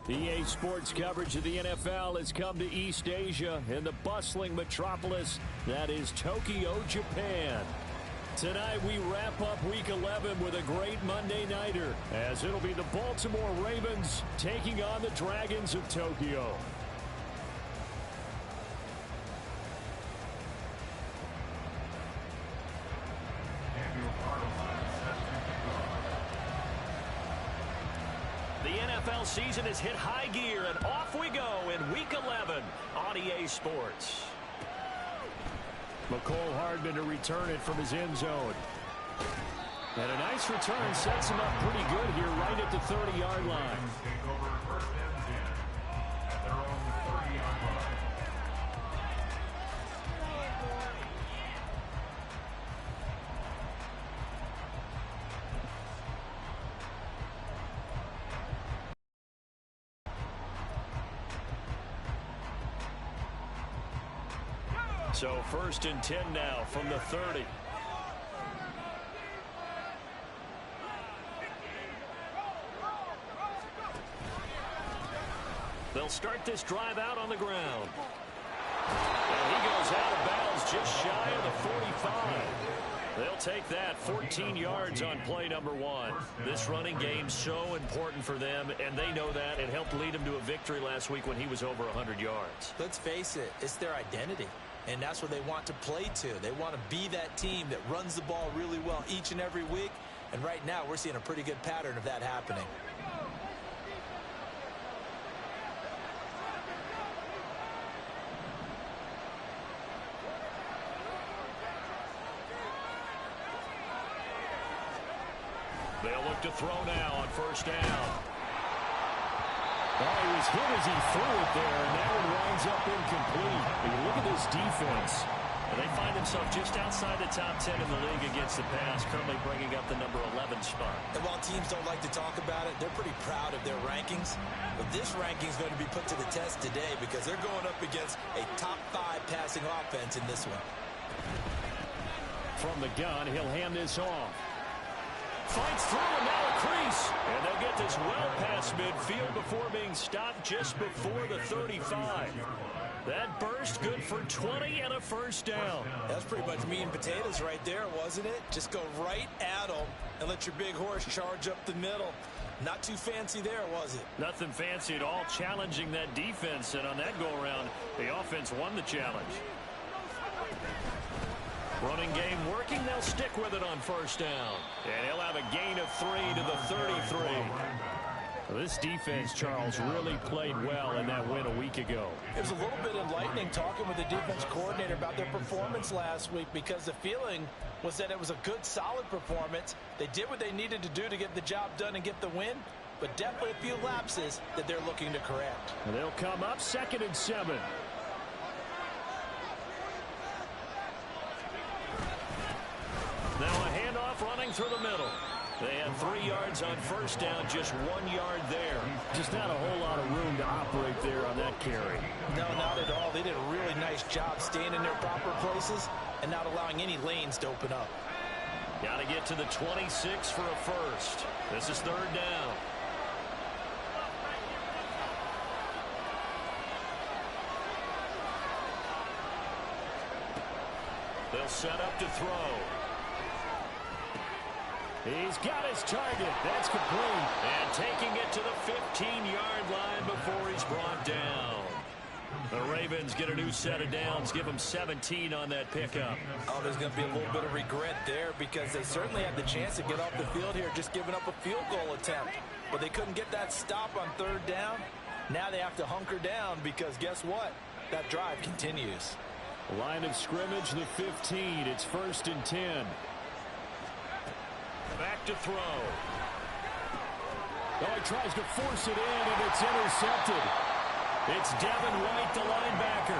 EA Sports coverage of the NFL has come to East Asia in the bustling metropolis that is Tokyo, Japan. Tonight we wrap up Week 11 with a great Monday nighter, as it'll be the Baltimore Ravens taking on the Dragons of Tokyo. The NFL season has hit high gear, and off we go in Week 11 on EA Sports. McCole Hardman to return it from his end zone. And a nice return sets him up pretty good here right at the 30-yard line. So 1st and 10 now from the 30. They'll start this drive out on the ground. And he goes out of bounds just shy of the 45. They'll take that 14 yards on play number 1. This running game so important for them, and they know that. It helped lead them to a victory last week when he was over 100 yards. Let's face it, it's their identity. And that's what they want to play to. They want to be that team that runs the ball really well each and every week. And right now, we're seeing a pretty good pattern of that happening. They'll look to throw now on 1st down. Oh, he was hit as he threw it there, and that one winds up incomplete. But you look at this defense. And they find themselves just outside the top 10 in the league against the pass, currently bringing up the number 11 spot. And while teams don't like to talk about it, they're pretty proud of their rankings. But this ranking is going to be put to the test today because they're going up against a top 5 passing offense in this one. From the gun, he'll hand this off. Fights through, and now a crease. And they'll get this well past midfield before being stopped just before the 35. That burst good for 20 and a 1st down. That's pretty much meat and potatoes right there, wasn't it? Just go right at them and let your big horse charge up the middle. Not too fancy there, was it? Nothing fancy at all, challenging that defense. And on that go-around, the offense won the challenge. Running game working. They'll stick with it on 1st down. And he'll have a gain of 3 to the 33. Well, this defense, Charles, really played well in that win a week ago. It was a little bit enlightening talking with the defense coordinator about their performance last week, because the feeling was that it was a good, solid performance. They did what they needed to do to get the job done and get the win, but definitely a few lapses that they're looking to correct. And they'll come up 2nd and 7. Now a handoff running through the middle. They had 3 yards on 1st down, just 1 yard there. Just not a whole lot of room to operate there on that carry. No, not at all. They did a really nice job staying in their proper places and not allowing any lanes to open up. Got to get to the 26 for a 1st. This is 3rd down. They'll set up to throw. He's got his target. That's complete. And taking it to the 15-yard line before he's brought down. The Ravens get a new set of downs, give them 17 on that pickup. Oh, there's going to be a little bit of regret there, because they certainly had the chance to get off the field here, just giving up a field goal attempt. But they couldn't get that stop on 3rd down. Now they have to hunker down, because guess what? That drive continues. Line of scrimmage, the 15. It's 1st and 10. Back to throw. Oh, he tries to force it in, and it's intercepted. It's Devin White, the linebacker.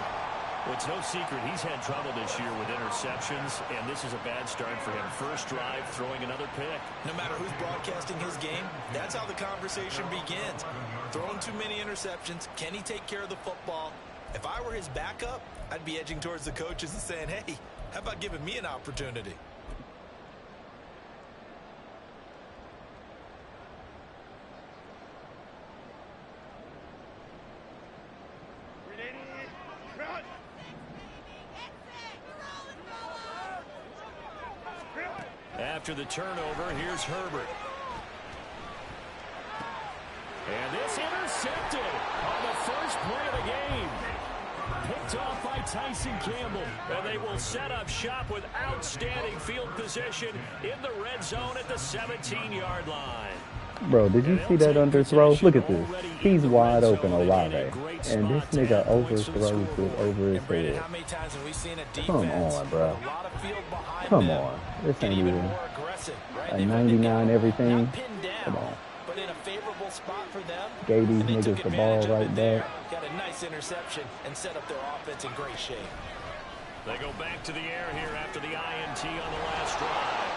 Well, it's no secret he's had trouble this year with interceptions, and this is a bad start for him. First drive, throwing another pick. No matter who's broadcasting his game, that's how the conversation begins. Throwing too many interceptions. Can he take care of the football? If I were his backup, I'd be edging towards the coaches and saying, hey, how about giving me an opportunity? after the turnover. Here's Herbert. And this intercepted on the first play of the game. Picked off by Tyson Campbell. And they will set up shop with outstanding field position in the red zone at the 17-yard line. Bro, did you see that underthrow? Look at this. He's wide open, Olave. And this nigga overthrows it over his head. Come on, bro. Come on. This ain't even a 99 everything. Come on. Gave these niggas the ball right back. Got a nice interception and set up their offense in great shape. They go back to the air here after the INT on the last drive.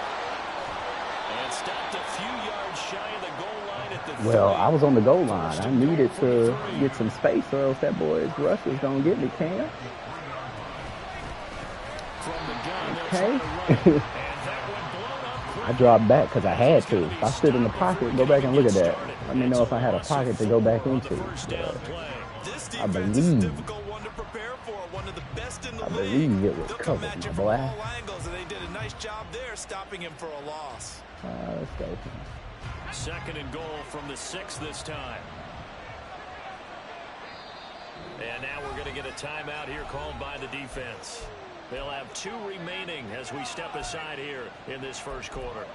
And stopped a few yards shy of the goal line at the Well, I was on the goal line. I needed to get some space or else that boy's rush was going to get me, Cam. Okay. I dropped back because I had to. If I stood in the pocket, go back and look at that. Let me know if I had a pocket to go back into. I believe it was covered, my boy. They did a nice job there stopping him for a loss. Let's go. 2nd and goal from the 6 this time. And now we're going to get a timeout here called by the defense. They'll have 2 remaining as we step aside here in this first quarter.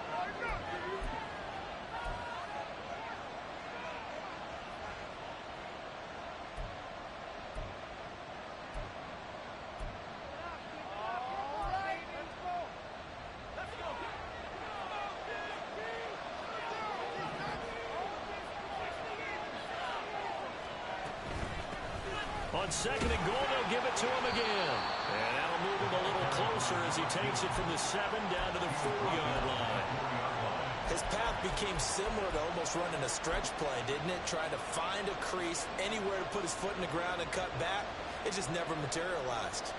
On 2nd and goal, they'll give it to him again. And that'll move him a little closer as he takes it from the 7 down to the 4-yard line. His path became similar to almost running a stretch play, didn't it? Trying to find a crease, anywhere to put his foot in the ground and cut back. It just never materialized.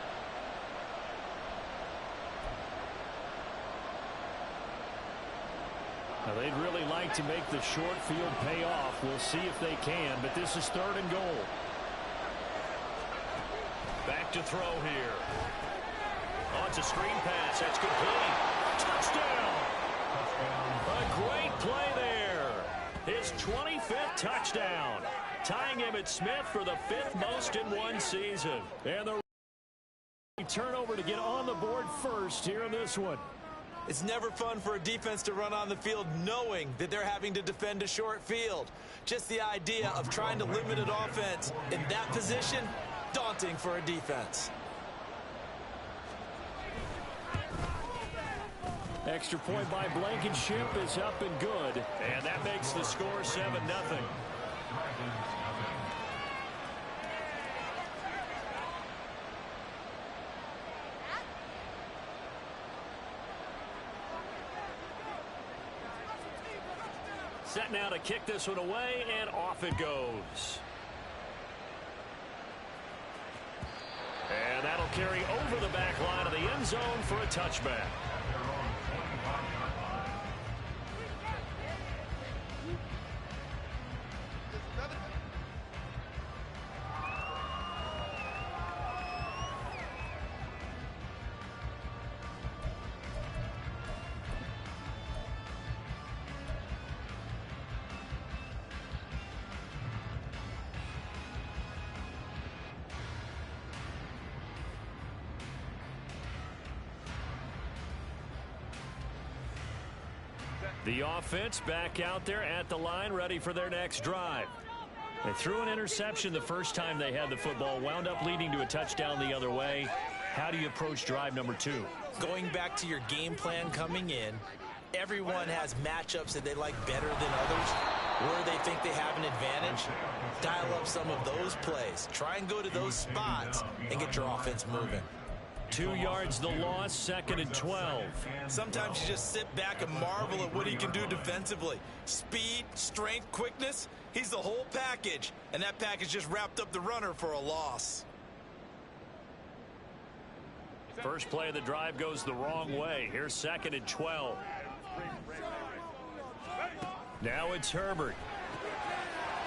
Now, they'd really like to make the short field pay off. We'll see if they can, but this is 3rd and goal. Back to throw here. Oh, it's a screen pass. That's complete. Touchdown. A great play there. His 25th touchdown. Tying him at Smith for the 5th most in one season. And the turnover to get on the board first here in this one. It's never fun for a defense to run on the field knowing that they're having to defend a short field. Just the idea of trying to limit an offense in that position, daunting for a defense. Extra point by Blankenship is up and good. And that makes the score 7-0. Set now to kick this one away, and off it goes. And that'll carry over the back line of the end zone for a touchback. The offense back out there at the line, ready for their next drive. They threw an interception the first time they had the football, wound up leading to a touchdown the other way. How do you approach drive number 2? Going back to your game plan coming in, everyone has matchups that they like better than others, where they think they have an advantage. Dial up some of those plays. Try and go to those spots and get your offense moving. 2 yards the loss, 2nd and 12. Sometimes you just sit back and marvel at what he can do defensively. Speed, strength, quickness, he's the whole package. And that package just wrapped up the runner for a loss. First play of the drive goes the wrong way. Here's 2nd and 12. Now it's Herbert.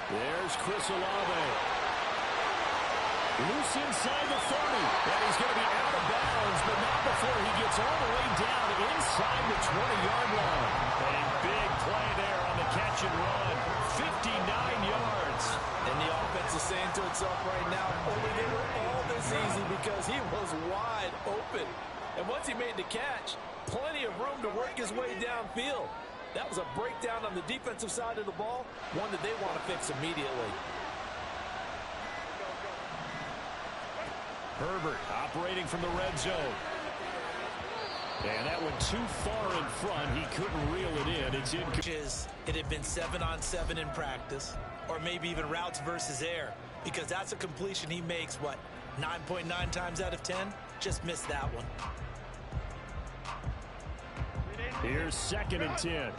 There's Chris Olave. Loose inside the 30. And he's going to be out of bounds, but not before he gets all the way down inside the 20-yard line. A big play there on the catch and run. 59 yards. And the offense is saying to itself right now, only they were all this easy because he was wide open. And once he made the catch, plenty of room to work his way downfield. That was a breakdown on the defensive side of the ball, one that they want to fix immediately. Herbert operating from the red zone. And that went too far in front. He couldn't reel it in. It's in. It had been 7-on-7 in practice, or maybe even routes versus air, because that's a completion he makes, what, 9.9 times out of 10? Just missed that one. Here's 2nd and 10.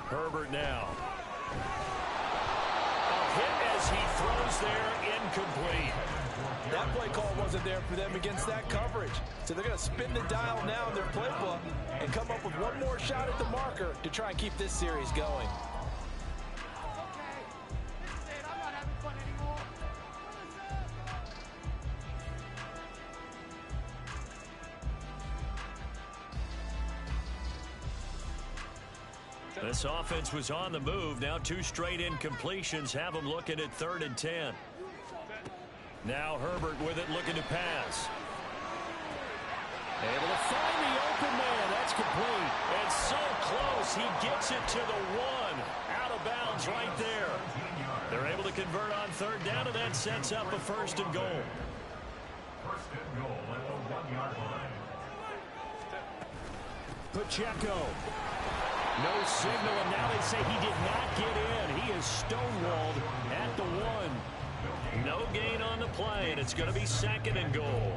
Herbert now. A hit as he throws there, incomplete. That play call wasn't there for them against that coverage. So they're going to spin the dial now in their playbook and come up with one more shot at the marker to try and keep this series going. This offense was on the move. Now 2 straight incompletions have them looking at 3rd and 10. Now Herbert with it, looking to pass. Able to find the open man. That's complete. And so close. He gets it to the 1. Out of bounds right there. They're able to convert on 3rd down, and that sets up a 1st and goal. 1st and goal at the 1-yard line. Pacheco. No signal, and now they say he did not get in. He is stonewalled at the 1. No gain on the play, and it's going to be 2nd and goal.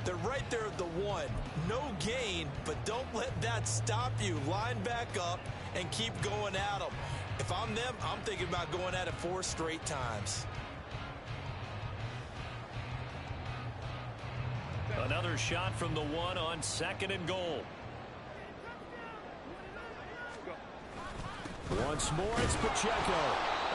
They're right there at the 1. No gain, but don't let that stop you. Line back up and keep going at them. If I'm them, I'm thinking about going at it 4 straight times. Another shot from the 1 on 2nd and goal. Once more, it's Pacheco.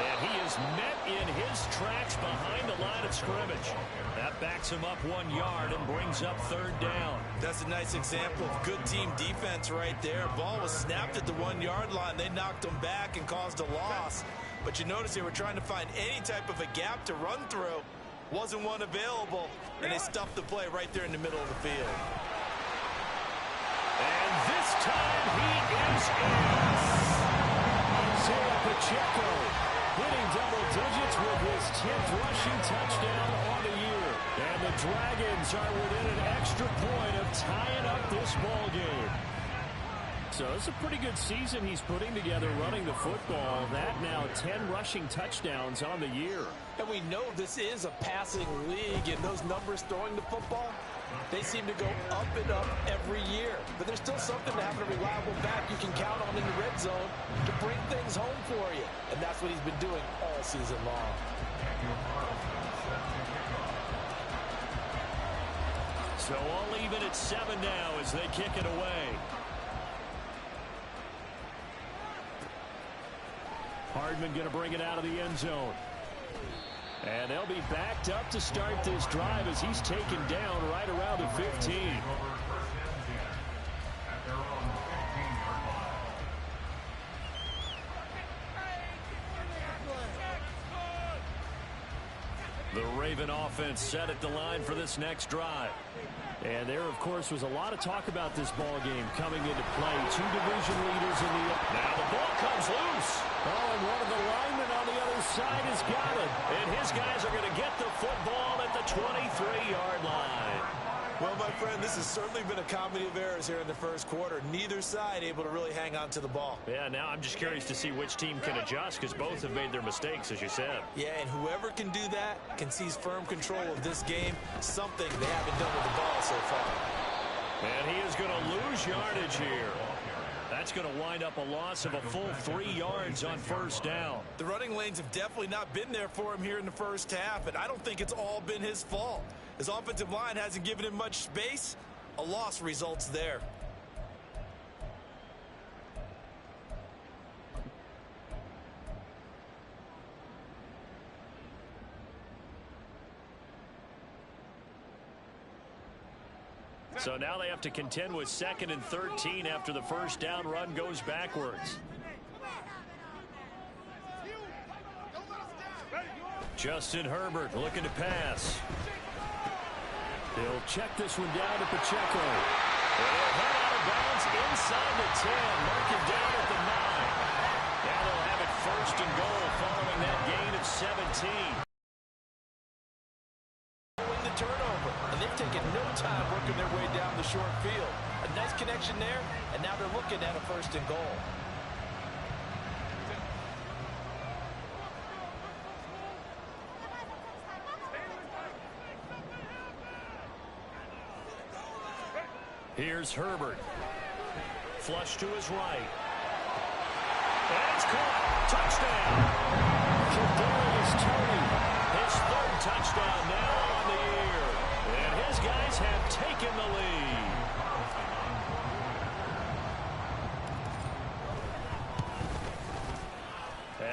And he is met in his tracks behind the line of scrimmage. That backs him up 1 yard and brings up 3rd down. That's a nice example of good team defense right there. Ball was snapped at the 1-yard line. They knocked him back and caused a loss. But you notice they were trying to find any type of a gap to run through. Wasn't one available, and they stuffed the play right there in the middle of the field. And this time he is in. Isaiah Pacheco hitting double digits with his 10th rushing touchdown on the year. And the Dragons are within an extra point of tying up this ball game. So it's a pretty good season he's putting together running the football. That now 10 rushing touchdowns on the year. And we know this is a passing league, and those numbers throwing the football, they seem to go up and up every year. But there's still something to having a reliable back you can count on in the red zone to bring things home for you. And that's what he's been doing all season long. So all even at 7 now as they kick it away. Hardman going to bring it out of the end zone. And they'll be backed up to start this drive as he's taken down right around the 15. The Raven offense set at the line for this next drive. And there, of course, was a lot of talk about this ball game coming into play. 2 division leaders in the... Now the ball comes loose. Oh, and one of the linemen on the other side has got it. And his guys are going to get the football at the 23-yard line. Well, my friend, this has certainly been a comedy of errors here in the first quarter. Neither side able to really hang on to the ball. Yeah, now I'm just curious to see which team can adjust because both have made their mistakes, as you said. Yeah, and whoever can do that can seize firm control of this game, something they haven't done with the ball so far. And he is going to lose yardage here. That's going to wind up a loss of a full 3 yards on first down. The running lanes have definitely not been there for him here in the first half, and I don't think it's all been his fault. His offensive line hasn't given him much space. A loss results there. So now they have to contend with 2nd and 13 after the first down run goes backwards. Justin Herbert looking to pass. He'll check this one down to Pacheco. They'll head out of bounds inside the 10. Mark him down at the 9. Now they'll have it 1st and goal following that gain of 17. The turnover, and they've taken no time working their way down the short field. A nice connection there, and now they're looking at a 1st and goal. Here's Herbert. Flush to his right. And it's caught. Touchdown. Kadarius Toney. His 3rd touchdown now on the year. And his guys have taken the lead.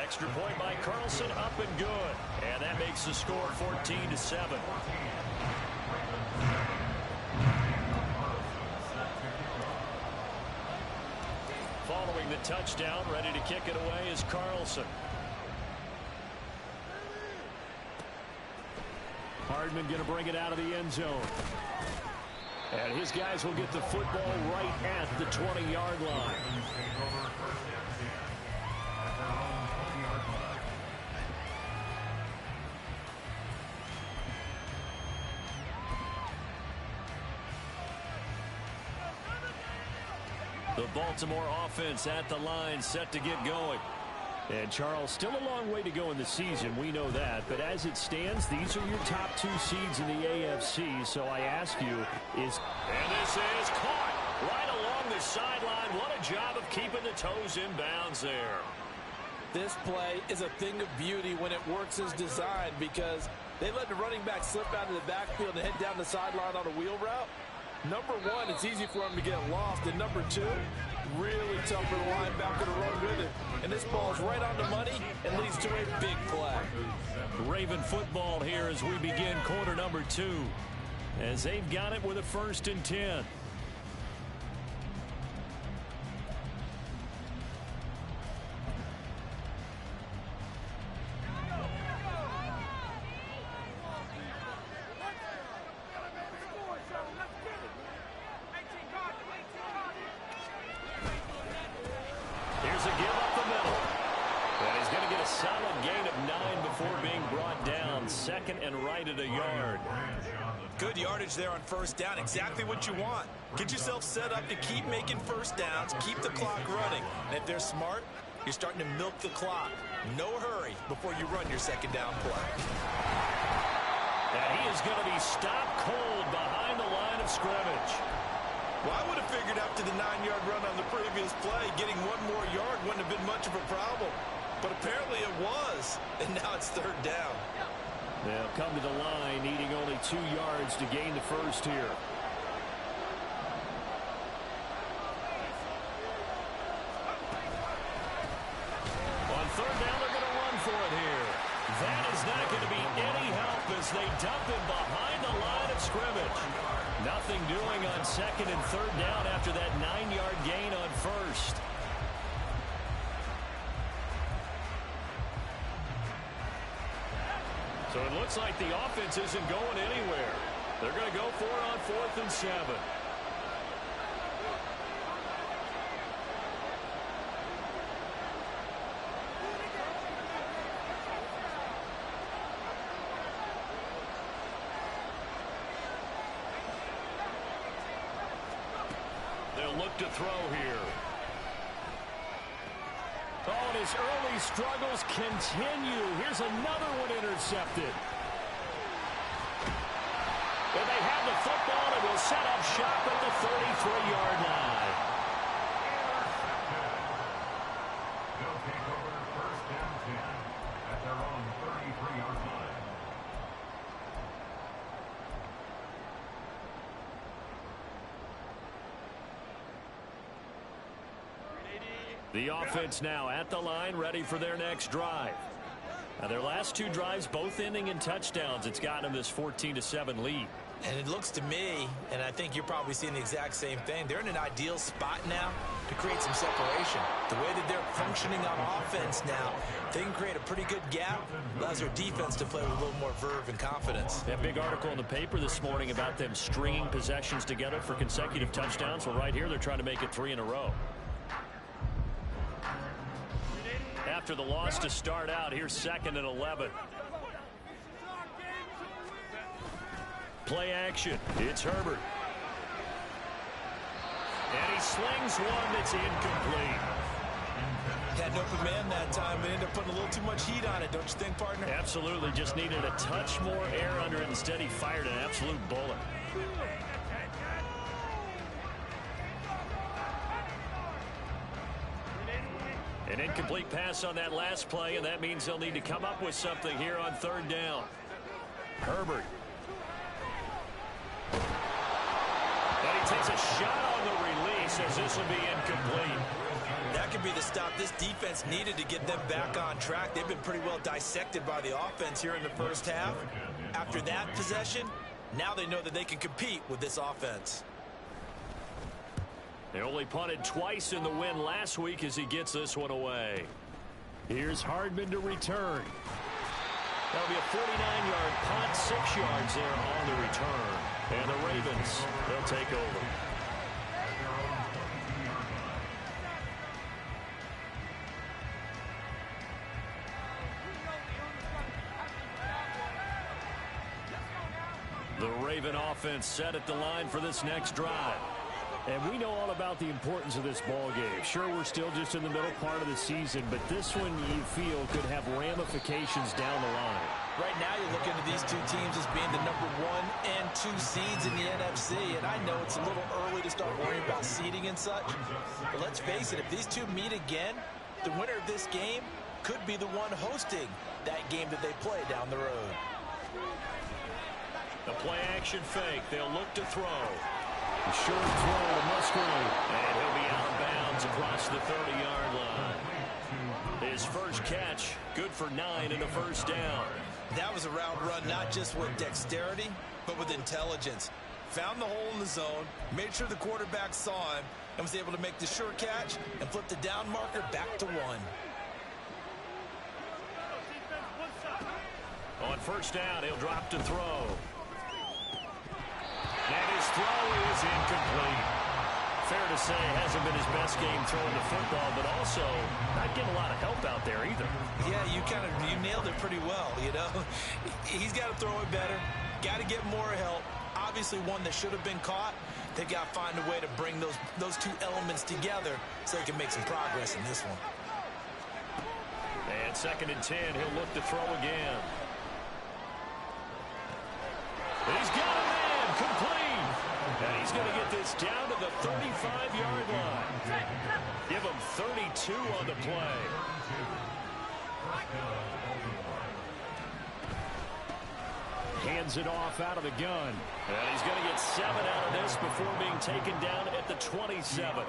Extra point by Carlson, up and good. And that makes the score 14-7. Following the touchdown, ready to kick it away is Carlson. Hardman going to bring it out of the end zone. And his guys will get the football right at the 20-yard line. The Baltimore offense at the line, set to get going. And Charles, still a long way to go in the season, we know that. But as it stands, these are your top 2 seeds in the AFC. So I ask you, and this is caught right along the sideline. What a job of keeping the toes in bounds there. This play is a thing of beauty when it works as designed, because they let the running back slip out of the backfield and head down the sideline on a wheel route. Number 1, it's easy for him to get lost. And number 2, really tough for the linebacker to run with it. And this ball's right on the money and leads to a big play. Raven football here as we begin quarter number 2. As they've got it with a 1st and 10. Here's a give up the middle. And he's going to get a solid gain of 9 before being brought down. 2nd and right at a yard. Good yardage there on 1st down. Exactly what you want. Get yourself set up to keep making 1st downs, keep the clock running. And if they're smart, you're starting to milk the clock. No hurry before you run your 2nd down play. And he is going to be stopped cold behind the line of scrimmage. Well, I would have figured after the 9-yard run on the previous play, getting 1 more yard wouldn't have been much of a problem. But apparently it was, and now it's 3rd down. They'll come to the line, needing only 2 yards to gain the 1st here. On 3rd down, they're going to run for it here. That is not going to be any help as they dump him behind the line of scrimmage. Nothing doing on 2nd and 3rd down after that 9-yard gain on 1st. So it looks like the offense isn't going anywhere. They're going to go for it on 4th and 7. They'll look to throw here. Oh, and his early struggles continue. Here's another one intercepted. And they have the football and will set up shop at the 33-yard line. They'll take over 1st and 10 at their own 33-yard line. The offense now at the line, ready for their next drive. Now their last two drives, both ending in touchdowns. It's gotten them this 14-7 lead. And it looks to me, and I think you're probably seeing the exact same thing, they're in an ideal spot now to create some separation. The way that they're functioning on offense now, they can create a pretty good gap. Allows their defense to play with a little more verve and confidence. That big article in the paper this morning about them stringing possessions together for consecutive touchdowns. Well, right here, they're trying to make it 3 in a row. After the loss to start out, here's 2nd and 11. Play action. It's Herbert. And he slings one that's incomplete. Had an open man that time, but ended up putting a little too much heat on it, don't you think, partner? Absolutely. Just needed a touch more air under it. Instead, he fired an absolute bullet. An incomplete pass on that last play, and that means they'll need to come up with something here on 3rd down. Herbert. And he takes a shot on the release as this will be incomplete. That could be the stop this defense needed to get them back on track. They've been pretty well dissected by the offense here in the first half. After that possession, now they know that they can compete with this offense. They only punted twice in the win last week as he gets this one away. Here's Hardman to return. That'll be a 49-yard punt, 6 yards there on the return. And the Ravens, they'll take over. The Raven offense set at the line for this next drive. And we know all about the importance of this ball game. Sure, we're still just in the middle part of the season, but this one you feel could have ramifications down the line. Right now, you're looking at these two teams as being the number 1 and 2 seeds in the NFC, and I know it's a little early to start worrying about seeding and such, but let's face it, if these two meet again, the winner of this game could be the one hosting that game that they play down the road. The play-action fake. They'll look to throw. A short throw to Musgrave, and he'll be out of bounds across the 30-yard line. His first catch, good for 9 and a first down. That was a route run not just with dexterity, but with intelligence. Found the hole in the zone, made sure the quarterback saw him, and was able to make the sure catch and flip the down marker back to 1. On first down, he'll drop to throw. And his throw is incomplete. Fair to say, hasn't been his best game throwing the football, but also not getting a lot of help out there either. Yeah, you nailed it pretty well, you know. He's got to throw it better, got to get more help. Obviously one that should have been caught. They got to find a way to bring those two elements together so they can make some progress in this one. And 2nd and 10, he'll look to throw again. He's got a man, complete. And he's going to get this down to the 35-yard line. Give him 32 on the play. Hands it off out of the gun. And he's going to get 7 out of this before being taken down at the 27.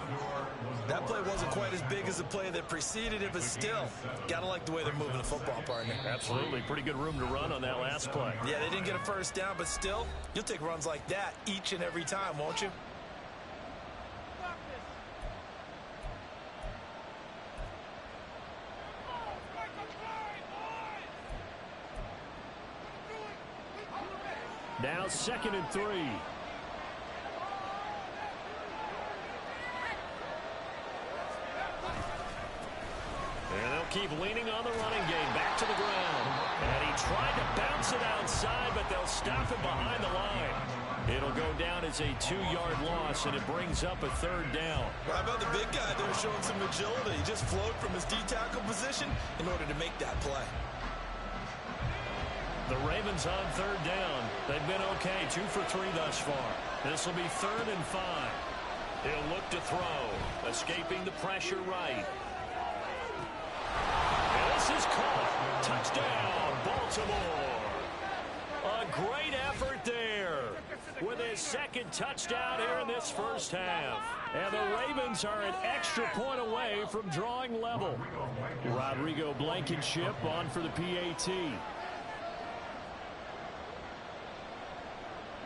That play wasn't quite as big as the play that preceded it, but still, got to like the way they're moving the football, partner. Absolutely. Pretty good room to run on that last play. Yeah, they didn't get a first down, but still, you'll take runs like that each and every time, won't you? Now 2nd and 3. And they'll keep leaning on the running game. Back to the ground. And he tried to bounce it outside, but they'll stop him behind the line. It'll go down as a 2-yard loss, and it brings up a 3rd down. Well, how about the big guy there showing some agility? He just flowed from his D-tackle position in order to make that play. The Ravens on 3rd down. They've been okay, 2 for 3 thus far. This will be 3rd and 5. He'll look to throw, escaping the pressure right. And this is caught. Touchdown, Baltimore. A great effort there. with his second touchdown here in this first half. And the Ravens are an extra point away from drawing level. Rodrigo Blankenship on for the PAT.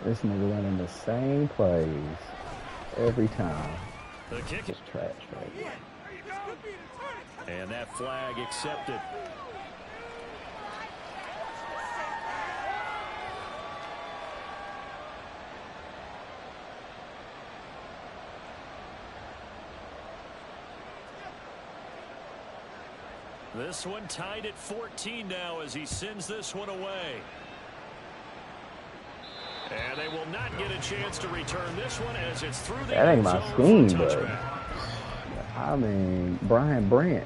This nigga running the same plays every time. The kick is trash, right? And that flag accepted. This one tied at 14 now as he sends this one away. And they will not get a chance to return this one as it's through the that ain't end my zone scheme, for a but touchback. I mean, Brian Branch,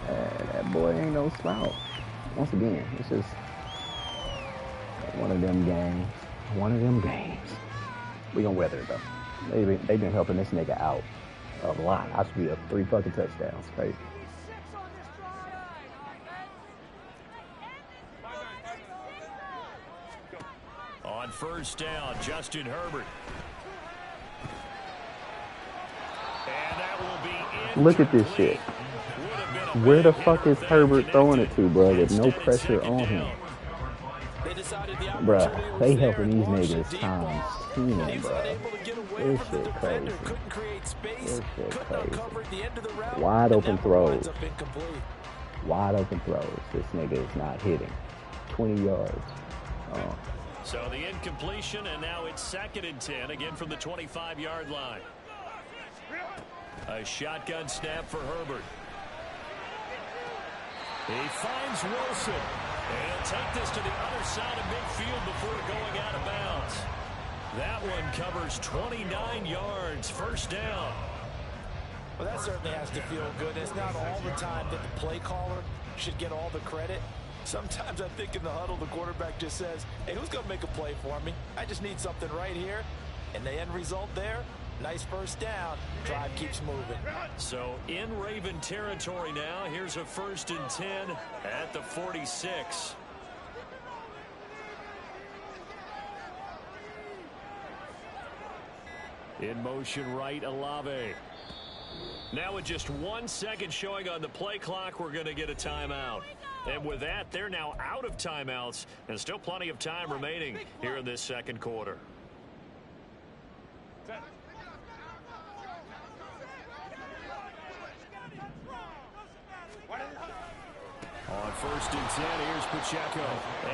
that boy ain't no slouch. Once again, it's just one of them games. One of them games. We gonna weather it though. They've been helping this nigga out a lot. I should be up 3 fucking touchdowns, right? On first down, Justin Herbert. And that will be Look at this shit. Where the fuck is Herbert throwing it to, bro, with no pressure on him? Bruh, they helping these niggas times 10, bro. This shit crazy. This shit crazy. Wide open throws. Wide open throws. This nigga is not hitting. 20 yards. Oh. So the incompletion, and now it's 2nd and 10, again from the 25-yard line. A shotgun snap for Herbert. He finds Wilson. And he'll take this to the other side of midfield before going out of bounds. That one covers 29 yards, first down. Well, that certainly has to feel good. It's not all the time that the play caller should get all the credit. Sometimes I think in the huddle, the quarterback just says, hey, who's going to make a play for me? I just need something right here. And the end result there, nice first down. Drive keeps moving. So in Raven territory now, here's a 1st and 10 at the 46. In motion right, Olave. Now with just 1 second showing on the play clock, we're going to get a timeout. And with that, they're now out of timeouts and still plenty of time remaining here in this second quarter. On 1st and 10, here's Pacheco.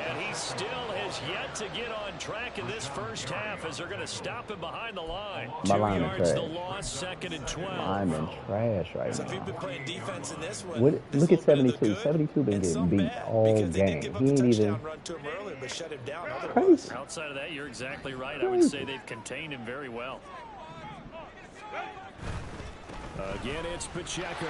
And he still has yet to get on track in this first half as they're going to stop him behind the line. My 2 lineman yards trash. the loss, 2nd and 12. Lineman trash right So if you've now. been playing defense in this one, Look at 72. 72 been getting beat all game. He ain't even. run to him earlier, but shut him down Crazy. Outside of that, you're exactly right. I would say they've contained him very well. Again, it's Pacheco.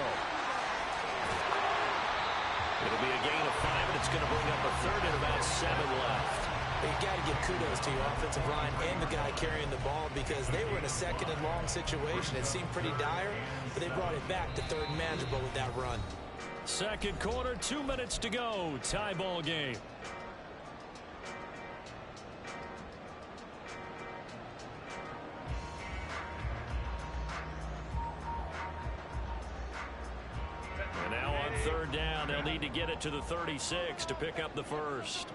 It'll be a gain of 5, and it's going to bring up a 3rd and about 7 left. You got to give kudos to your offensive line and the guy carrying the ball because they were in a 2nd and long situation. It seemed pretty dire, but they brought it back to 3rd and manageable with that run. Second quarter, 2 minutes to go. Tie ball game. And now on 3rd down, they'll need to get it to the 36 to pick up the first.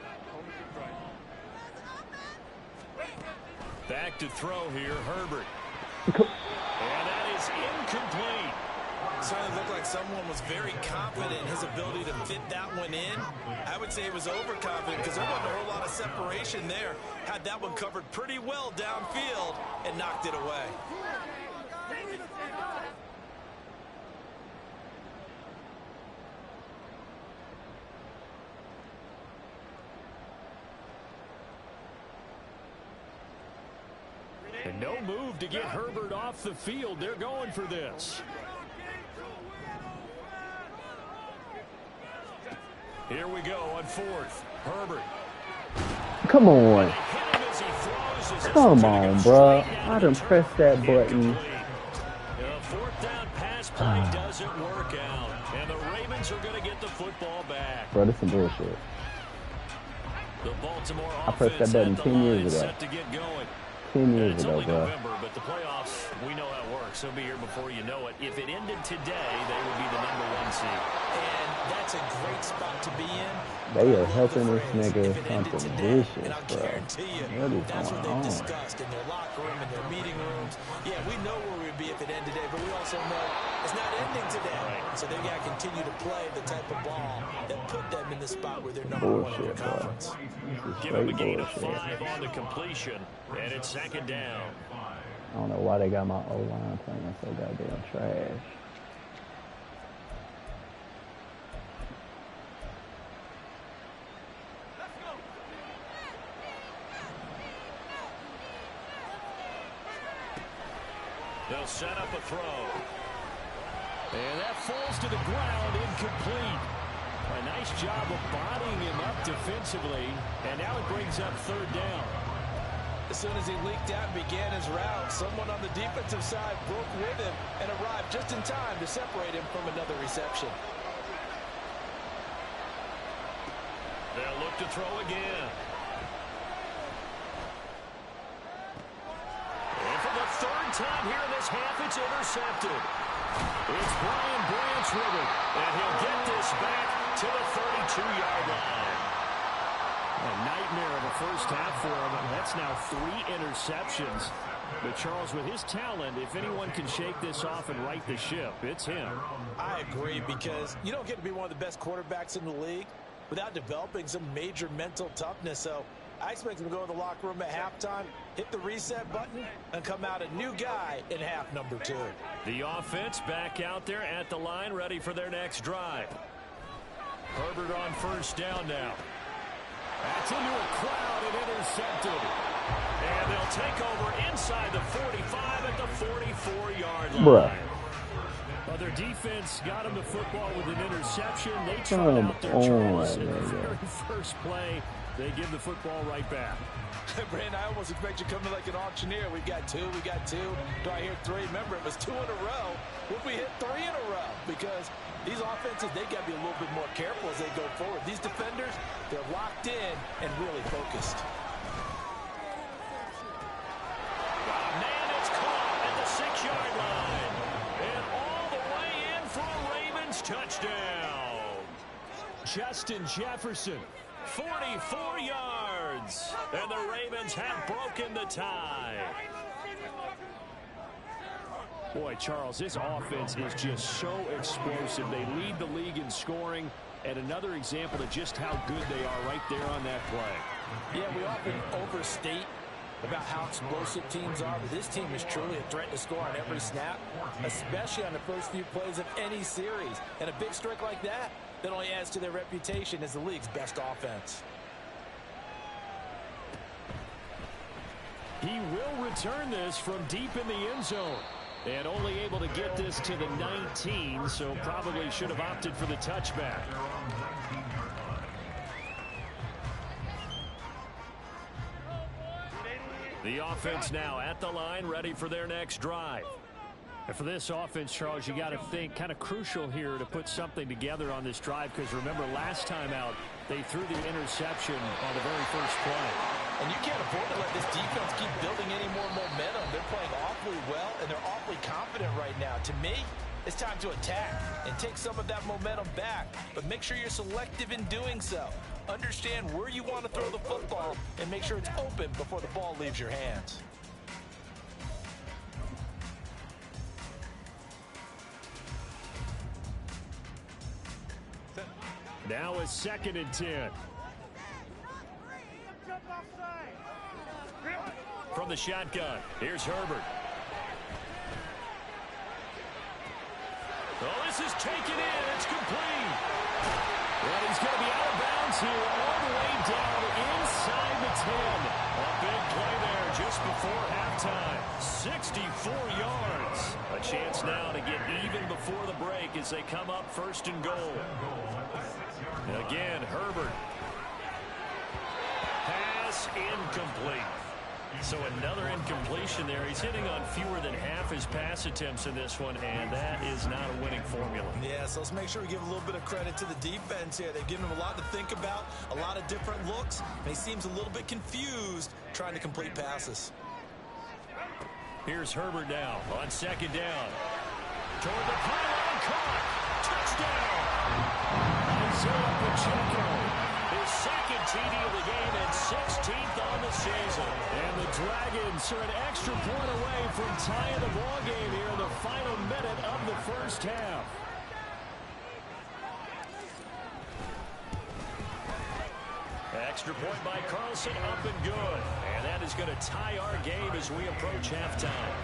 Back to throw here, Herbert. And that is incomplete. Certainly looked like someone was very confident in his ability to fit that one in. I would say he was overconfident because there wasn't a whole lot of separation there. Had that one covered pretty well downfield and knocked it away. And no move to get Herbert off the field. They're going for this. Here we go on 4th. Herbert. Come on. Come on, bro. I done pressed that button. The 4th down pass play doesn't work out. And the Ravens are going to get the football back. Bro, this is some bullshit. The Baltimore I pressed that button 10 years ago. set to get going. 10 years It's ago, only bro. November, but the playoffs, we know how it works. They'll be here before you know it. If it ended today, they would be the #1 seed. And that's a great spot to be in. They are helping this nigga If it ended something today, vicious, and I'll bro. guarantee you, What is that's what going they've on? discussed in their locker room, in their meeting rooms. Yeah, we know where we'd be if it ended today, but we also know it's not ending today. Right. So they've got to continue to play the type of ball that put them in the spot where they're #1 in Bullshit, the bro. conference. This is Give him a straight gain of bullshit. 5 on the completion, and it's 2nd down. I don't know why they got my O-line playing so goddamn trash. They'll set up a throw. And that falls to the ground, incomplete. A nice job of bodying him up defensively, and now it brings up 3rd down. As soon as he leaked out and began his route, someone on the defensive side broke with him and arrived just in time to separate him from another reception. They'll look to throw again. And for the 3rd time here in this half, it's intercepted. It's Brian Branch with it, and he'll get this back to the 32-yard line. A nightmare of a first half for him, and that's now 3 interceptions. But Charles, with his talent, if anyone can shake this off and right the ship, it's him. I agree, because you don't get to be one of the best quarterbacks in the league without developing some major mental toughness. So I expect him to go in the locker room at halftime, hit the reset button, and come out a new guy in half number 2. The offense back out there at the line, ready for their next drive. Herbert on 1st down now. That's into a crowd and intercepted. And they'll take over inside the 45 at the 44-yard line. Bruh. Well, their defense got them the football with an interception. They tried Come out their on, Charles in the man. very first play. They give the football right back. Brandon, I almost expect you to come in like an auctioneer. We got 2, we got 2. Do I hear 3? Remember, it was 2 in a row. What if we hit 3 in a row? Because these offenses, they got to be a little bit more careful as they go forward. These defenders, they're locked in and really focused. Man, it's caught at the 6-yard line. And all the way in for a Ravens touchdown. Justin Jefferson, 44 yards. And the Ravens have broken the tie. Boy, Charles, this offense is just so explosive. They lead the league in scoring, and another example of just how good they are right there on that play. Yeah, we often overstate about how explosive teams are, but this team is truly a threat to score on every snap, especially on the first few plays of any series. And a big strike like that only adds to their reputation as the league's best offense. He will return this from deep in the end zone. And only able to get this to the 19, so probably should have opted for the touchback. The offense now at the line, ready for their next drive. And for this offense, Charles, you got to think kind of crucial here to put something together on this drive, because remember last time out, they threw the interception on the very first play. And you can't afford to let this defense keep building any more momentum. They're playing awfully well, and they're awfully confident right now. To me, it's time to attack and take some of that momentum back. But make sure you're selective in doing so. Understand where you want to throw the football and make sure it's open before the ball leaves your hands. Now it's 2nd and 10. From the shotgun, here's Herbert. Oh, this is taken in. It's complete. Well, he's going to be out of bounds here all the way down inside the 10. A big play there just before halftime. 64 yards. A chance now to get even before the break as they come up 1st and goal. Again, Herbert. Pass incomplete. So another incompletion there. He's hitting on fewer than half his pass attempts in this one, and that is not a winning formula. Yeah, so let's make sure we give a little bit of credit to the defense here. They've given him a lot to think about, a lot of different looks, and he seems a little bit confused trying to complete passes. Here's Herbert now on second down. Toward the pylon, caught. Touchdown. Isaiah Pacheco. His second TD of the game and 16th on the season. And the Dragons are an extra point away from tying the ball game here in the final minute of the first half. Extra point by Carlson, up and good. And that is going to tie our game as we approach halftime.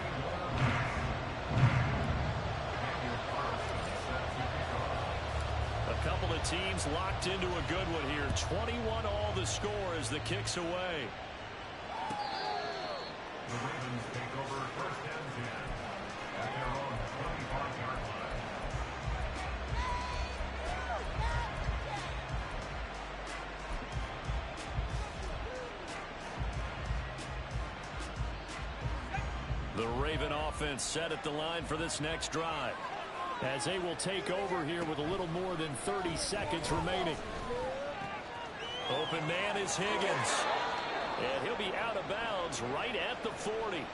A couple of teams locked into a good one here. 21 all the score as the kick's away. The Ravens take over first and 10 at their own 25-yard line. The Raven offense set at the line for this next drive, as they will take over here with a little more than 30 seconds remaining. Open man is Higgins, and he'll be out of bounds right at the 40.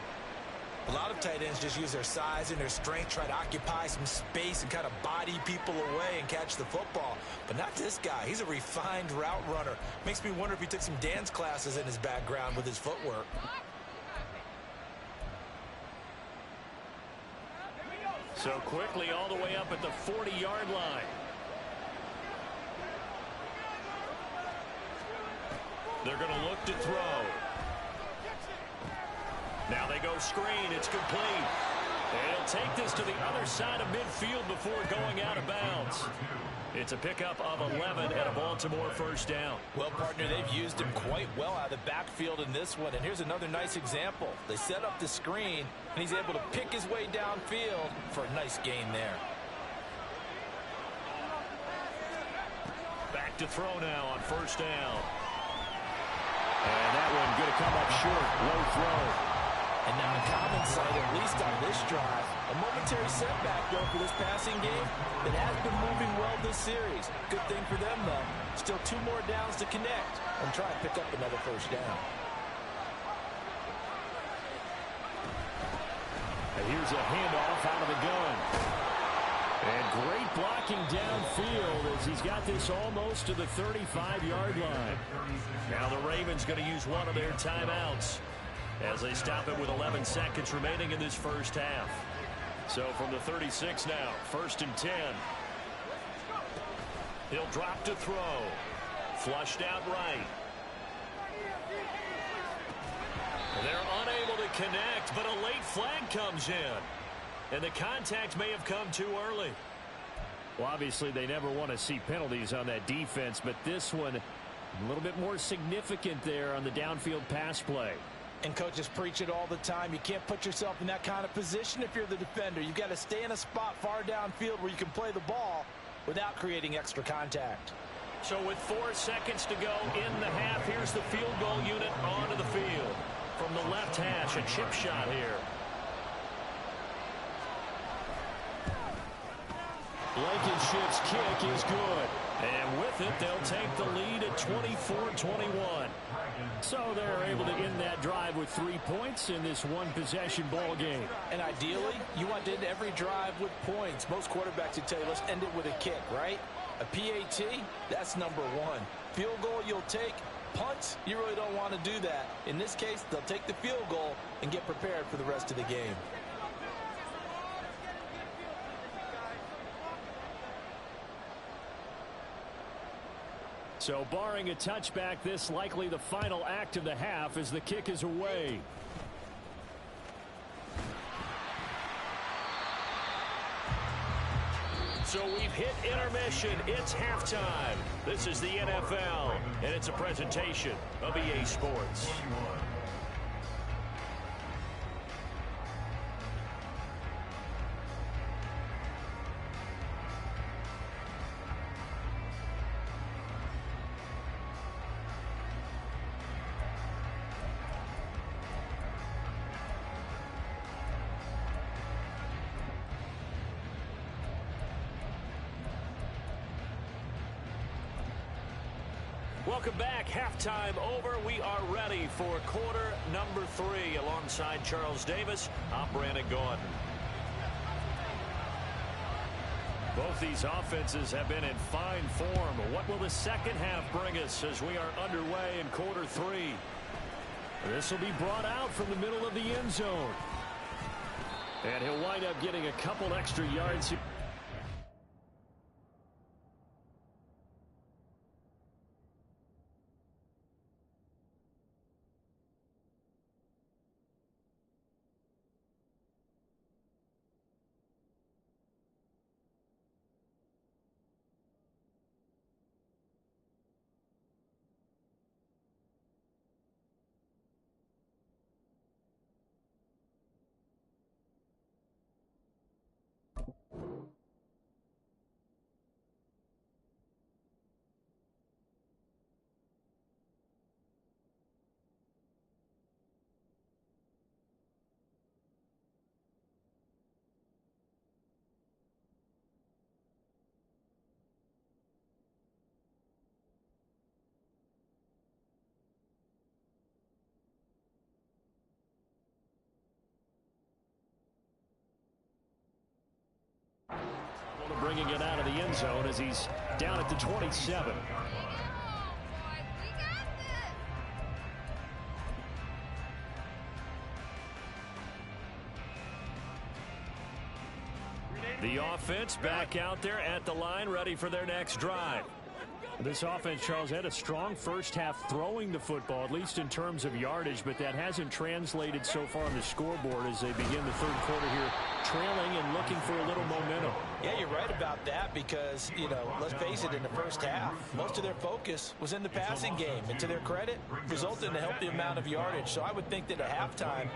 A lot of tight ends just use their size and their strength, try to occupy some space and kind of body people away and catch the football. But not this guy. He's a refined route runner. Makes me wonder if he took some dance classes in his background with his footwork. So quickly all the way up at the 40-yard line. They're going to look to throw. Now they go screen. It's complete. And he'll take this to the other side of midfield before going out of bounds. It's a pickup of 11 and a Baltimore first down. Well, partner, they've used him quite well out of the backfield in this one. And here's another nice example. They set up the screen, and he's able to pick his way downfield for a nice gain there. Back to throw now on first down. And that one going to come up short. Low throw. And now a common sight, at least on this drive. A momentary setback, though, for this passing game that has been moving well this series. Good thing for them, though. Still 2 more downs to connect and try and pick up another first down. And here's a handoff out of the gun. And great blocking downfield as he's got this almost to the 35-yard line. Now the Ravens going to use one of their timeouts as they stop it with 11 seconds remaining in this first half. So from the 36 now, first and 10. He'll drop to throw. Flushed out right. They're unable to connect, but a late flag comes in. And the contact may have come too early. Well, obviously they never want to see penalties on that defense, but this one a little bit more significant there on the downfield pass play. And coaches preach it all the time. You can't put yourself in that kind of position if you're the defender. You've got to stay in a spot far downfield where you can play the ball without creating extra contact. So with 4 seconds to go in the half, here's the field goal unit onto the field. From the left hash, a chip shot here. Blankenship's kick is good. And with it, they'll take the lead at 24-21. So they're able to end that drive with 3 points in this one-possession ball game. And ideally, you want to end every drive with points. Most quarterbacks would tell you, let's end it with a kick, right? A PAT, that's number 1. Field goal you'll take. Punts, you really don't want to do that. In this case, they'll take the field goal and get prepared for the rest of the game. So barring a touchback, this likely the final act of the half as the kick is away. So we've hit intermission. It's halftime. This is the NFL, and it's a presentation of EA Sports. Welcome back. Halftime over. We are ready for quarter number 3. Alongside Charles Davis, I'm Brandon Gordon. Both these offenses have been in fine form. What will the second half bring us as we are underway in quarter 3? This will be brought out from the middle of the end zone. And he'll wind up getting a couple extra yards here. Bringing it out of the end zone as he's down at the 27. The offense back out there at the line, ready for their next drive. This offense, Charles, had a strong first half throwing the football, at least in terms of yardage, but that hasn't translated so far on the scoreboard as they begin the third quarter here, trailing and looking for a little momentum. Yeah, you're right about that because, you know, let's face it, in the first half, most of their focus was in the passing game. And to their credit, resulted in a healthy amount of yardage. So I would think that at halftime,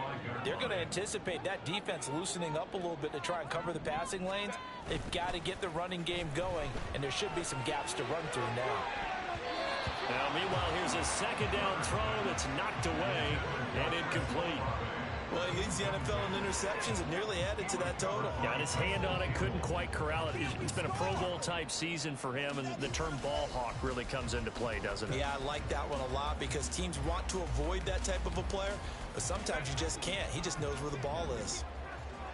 they're going to anticipate that defense loosening up a little bit to try and cover the passing lanes. They've got to get the running game going, and there should be some gaps to run through now. Now, meanwhile, here's a second down throw that's knocked away and incomplete. Well, he leads the NFL in interceptions and nearly added to that total. Got his hand on it, couldn't quite corral it. It's been a Pro Bowl-type season for him, and the term ball hawk really comes into play, doesn't it? Yeah, I like that one a lot because teams want to avoid that type of a player, but sometimes you just can't. He just knows where the ball is.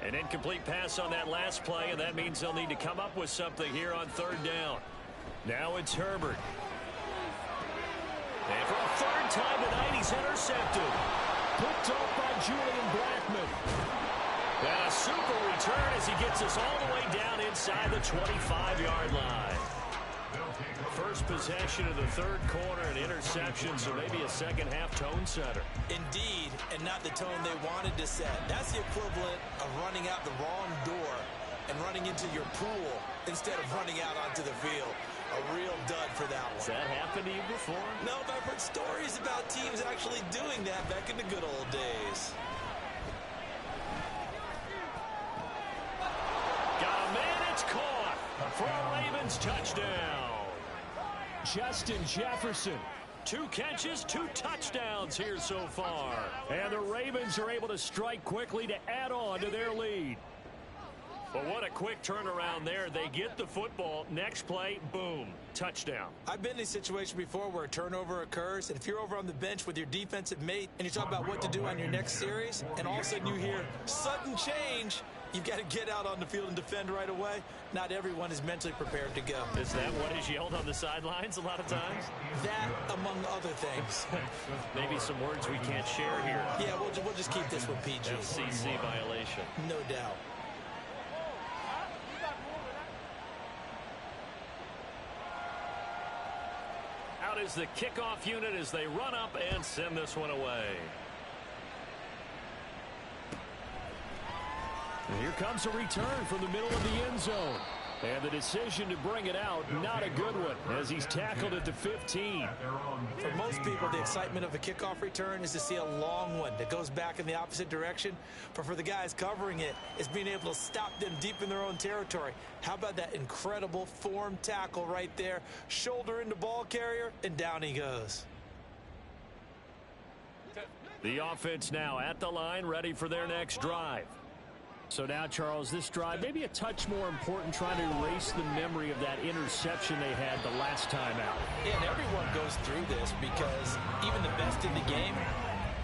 An incomplete pass on that last play, and that means they'll need to come up with something here on third down. Now it's Herbert. And for a third time tonight, he's intercepted. Picked off by Julian Blackman. And a super return as he gets us all the way down inside the 25-yard line. First possession of the third quarter, an interception, so maybe a second-half tone setter. Indeed, and not the tone they wanted to set. That's the equivalent of running out the wrong door and running into your pool instead of running out onto the field. A real dud for that one. Has that happened to you before? No, but I've heard stories about teams actually doing that back in the good old days. Got a man, it's caught for a Ravens touchdown. Justin Jefferson. 2 catches, 2 touchdowns here so far. And the Ravens are able to strike quickly to add on to their lead. But what a quick turnaround there. They get the football. Next play, boom, touchdown. I've been in a situation before where a turnover occurs, and if you're over on the bench with your defensive mate and you're talking about what to do on your next series, and all of a sudden you hear sudden change, you've got to get out on the field and defend right away. Not everyone is mentally prepared to go. Is that what is yelled on the sidelines a lot of times? That, among other things. Maybe some words we can't share here. Yeah, we'll just keep this one PG. FCC violation. No doubt. Out is the kickoff unit as they run up and send this one away. And here comes a return from the middle of the end zone. And the decision to bring it out, not a good one, as he's tackled at the 15. For most people, the excitement of a kickoff return is to see a long one that goes back in the opposite direction. But for the guys covering it, it's being able to stop them deep in their own territory. How about that incredible form tackle right there? Shoulder into ball carrier, and down he goes. The offense now at the line, ready for their next drive. So now, Charles, this drive maybe a touch more important, trying to erase the memory of that interception they had the last time out. Yeah, and everyone goes through this because even the best in the game,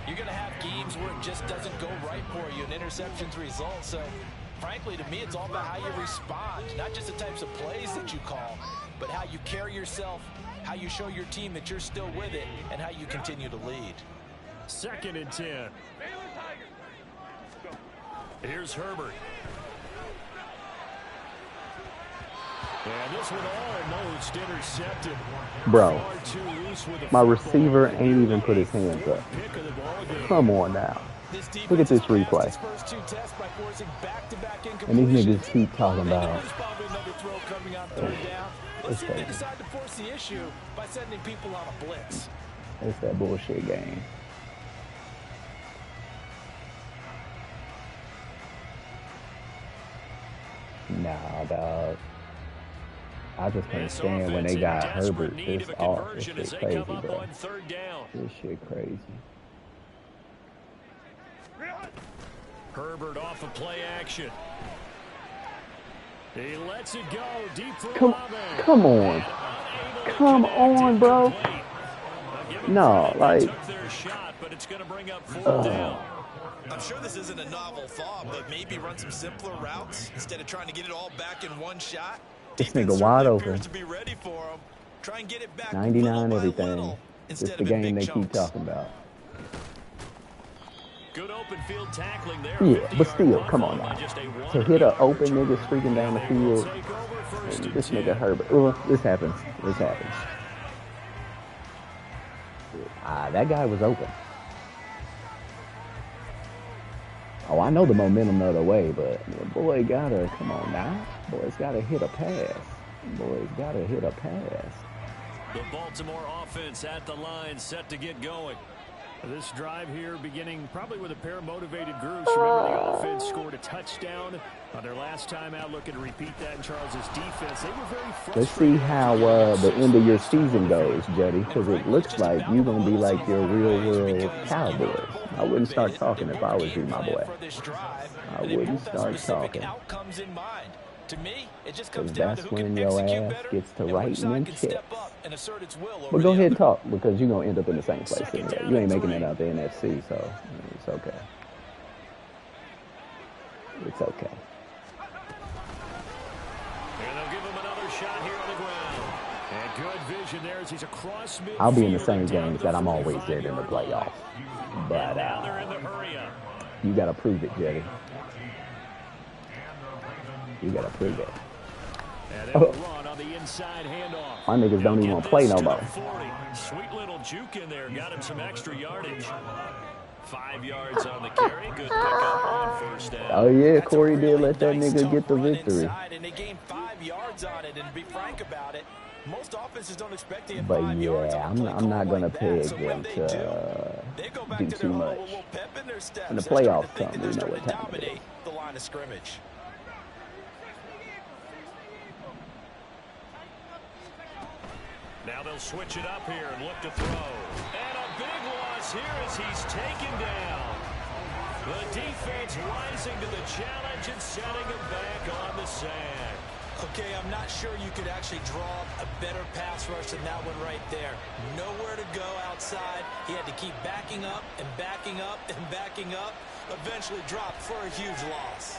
you're going to have games where it just doesn't go right for you, and interceptions result. So, frankly, to me, it's all about how you respond, not just the types of plays that you call, but how you carry yourself, how you show your team that you're still with it, and how you continue to lead. 2nd and 10. Here's Herbert. And this one almost intercepted. Bro, my receiver ain't even put his hands up. Come on now. Look at this replay. And these niggas keep talking about. Let's see if they decide to force the issue by sending people on a blitz. It's that bullshit game. Nah, dog. I just can't stand when they got Herbert this off. This shit crazy, bro. This shit crazy. Herbert off of play action. He lets it go deep for Come on. Come on, bro. No, like. I'm sure this isn't a novel thought, but maybe run some simpler routes instead of trying to get it all back in one shot. This nigga wide open. To be ready for him. Try and get it back 99 everything. It's the game they keep talking about. Good open field tackling there. Yeah, but still, come on now. To hit an open nigga streaking down the field, and this nigga Herbert. Well, this happens. This happens. That guy was open. Oh, I know the momentum the other way, but boy gotta, come on now. Boy's gotta hit a pass. Boy's gotta hit a pass. The Baltimore offense at the line, set to get going. This drive here beginning probably with a pair of motivated groups. Remember, the offense scored a touchdown on their last time out, looking to repeat that in Charles's defense. They were very frustrated. Let's see how the end of your season goes, Juddy, because it looks like you're going to be like your real-world Cowboys. I wouldn't start talking if I was you, my boy. I wouldn't start talking. To me, it just comes down to that's who when can your execute ass better gets to and writing which them side can checks. step up and assert its will over But go the ahead and other. talk, because you're going to end up in the same place anyway. You ain't making it out the NFC, so it's okay. It's okay. And they'll give him another shot here on the ground. And good vision there as he's across midfield. I'll be in the same games that I'm always dead in the playoffs. But now they're in the hurry up. you got to prove it, Jetty. You got to prove it. And run on the inside handoff. My niggas don't even want to play no more. Sweet little juke in there. Got him some extra yardage. 5 yards on the carry. Good pickup on first down. Oh, yeah, Corey did let that nigga get the victory. And they gained 5 yards on it. And to be frank about it, most offenses don't expect to get But 5 yards yeah, on a play I'm not call going to like peg that. So when them they to do do too much. pep in their steps. When the They're starting playoffs to think come, that we they're know what starting to time it is. dominate the line of scrimmage. Now they'll switch it up here and look to throw. And a big loss here as he's taken down. The defense rising to the challenge and setting him back on the sand. Okay, I'm not sure you could actually draw a better pass rush than that one right there. Nowhere to go outside. He had to keep backing up and backing up and backing up. Eventually dropped for a huge loss.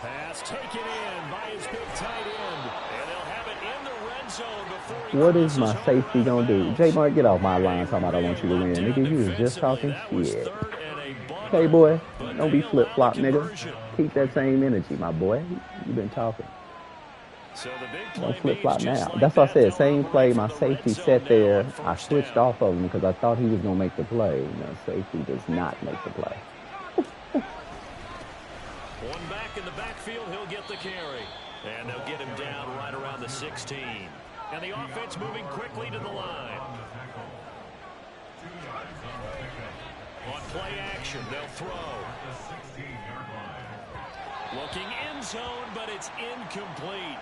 Pass taken in by his big tight end. And they'll have it in the red zone before he What is my crosses home. safety going to do? J-Mark, get off my line talking about I want you to win. Nigga, you was just talking shit. Hey, boy, don't be flip-flop, nigga. Keep that same energy, my boy. You been talking. So the big play Don't flip-flop means just now. like That's what I said. that, Same they'll play, run my from the red safety zone sat now there. on I first switched down. off of him because I thought he was going to make the play. Safety does not make the play. One back in the backfield, he'll get the carry. And they'll get him down right around the 16. And the offense moving quickly to the line. On play action, they'll throw. Looking end zone, but it's incomplete.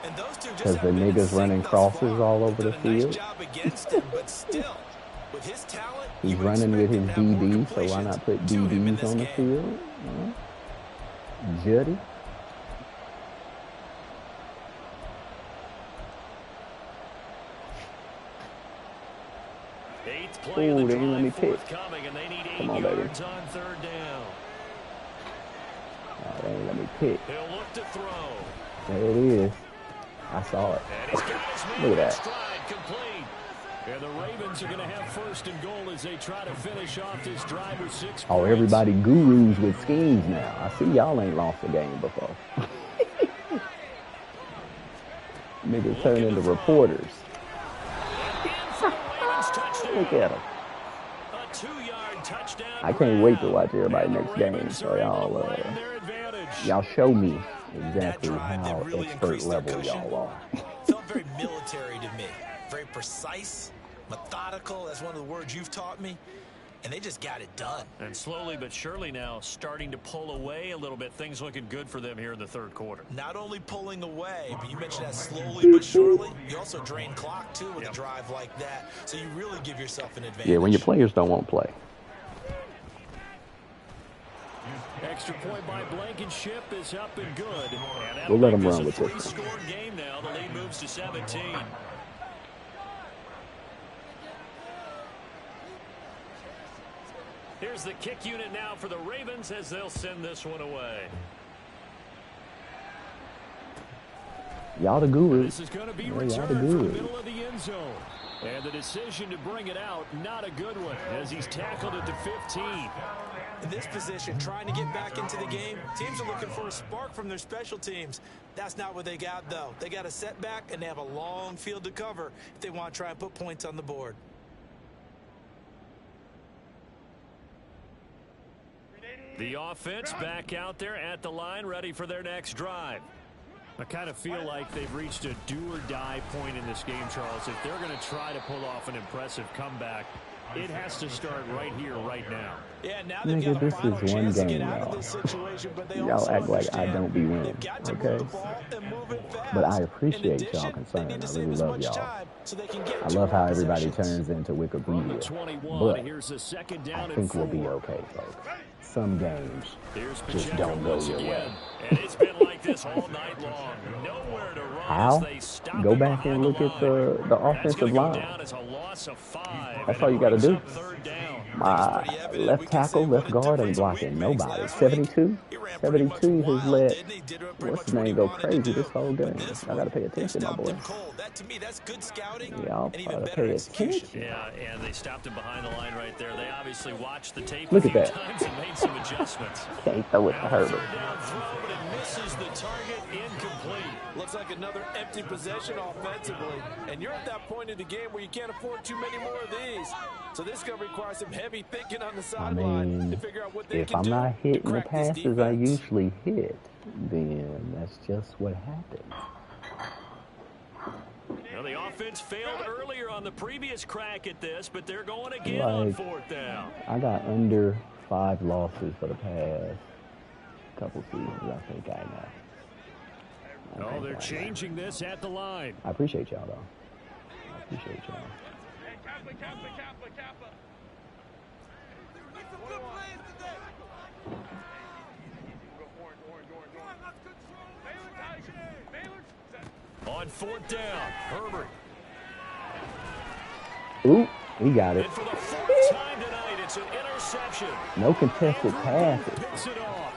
And those two just Because the niggas running crosses all over the field. Nice job against him, but still, With his talent, He's running with his DB, so why not put DBs on the field? Juddy. Ooh, they didn't let me pick. Come on, baby. On third down. Oh, they didn't let me pick. He'll look to throw. There it is. I saw it. Look at that. Complete. And the Ravens are going to have first and goal as they try to finish off this drive with 6 points. Oh, everybody gurus with schemes now. I see y'all ain't lost a game before. Niggas turn into reporters. Look at them. A 2-yard touchdown. I can't wait to watch everybody next game. So y'all show me exactly how really expert level y'all are. Felt very military to me. Very precise, methodical. That's one of the words you've taught me. And they just got it done. And slowly but surely now starting to pull away a little bit. Things looking good for them here in the third quarter. Not only pulling away, but you mentioned that slowly but surely. You also drain clock, too, with a drive like that. So you really give yourself an advantage. Yeah, when your players don't want to play. Extra point by Blankenship is up and good. And we'll let them run with this. Three-score game now. The lead moves to 17. Here's the kick unit now for the Ravens as they'll send this one away. Y'all the gurus. This is going to be returned from the middle of the end zone. And the decision to bring it out, not a good one, as he's tackled it to 15. In this position, trying to get back into the game, teams are looking for a spark from their special teams. That's not what they got, though. They got a setback, and they have a long field to cover if they want to try and put points on the board. The offense back out there at the line, ready for their next drive. I kind of feel like they've reached a do-or-die point in this game, Charles. If they're going to try to pull off an impressive comeback, it has to start right here, right now. Yeah, now nigga, this is one game, y'all. Y'all act like I don't be winning, okay? But I appreciate y'all concern. I really love y'all. I love how everybody turns into Wikipedia. But I think we'll be okay, folks. Some games just don't go your way. And it's been like this all night long. Nowhere to run. How? Go back and look at the offensive line. That's all you got to do. My left tackle, left guard ain't blocking nobody. 72 has let what's his name go crazy this whole game. I got to pay attention, my boy. Y'all gotta pay attention. Yeah, and they stopped him behind the line right there. They obviously watched the tape look a at few that. times and made some adjustments. Can't throw it to Herbert. Misses the target, incomplete. Looks like another empty possession offensively. And you're at that point in the game where you can't afford too many more of these. So this is going to require some heavy thinking on the sideline to figure out what they if can I'm do not hitting to the crack this passes I defense. usually hit, then that's just what happens. Now the offense failed earlier on the previous crack at this, but they're going again on fourth down. I got under 5 losses for the past couple seasons. I think I know. Oh, they're changing this at the line. I appreciate y'all, though. I appreciate y'all. On fourth down, Herbert. Ooh, he got it. And for the fourth time tonight, it's an interception. No contested passes. Picks it off.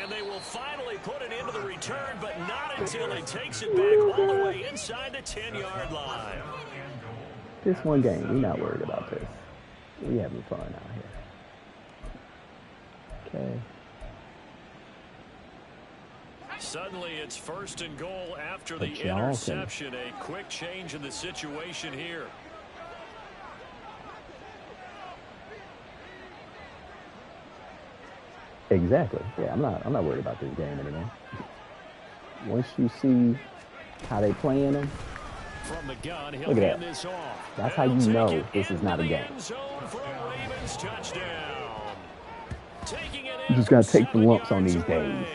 And they will finally put it into the return, but not until he takes it back all the way inside the 10-yard line. This one game, we're not worried about this. We having fun out here. Okay. Suddenly, it's first and goal after the interception. A quick change in the situation here. Exactly. Yeah, I'm not worried about this game anymore. Once you see how they playing them, from the gun, look at that. That's how you know this is not a game. You just gotta take the lumps on these games.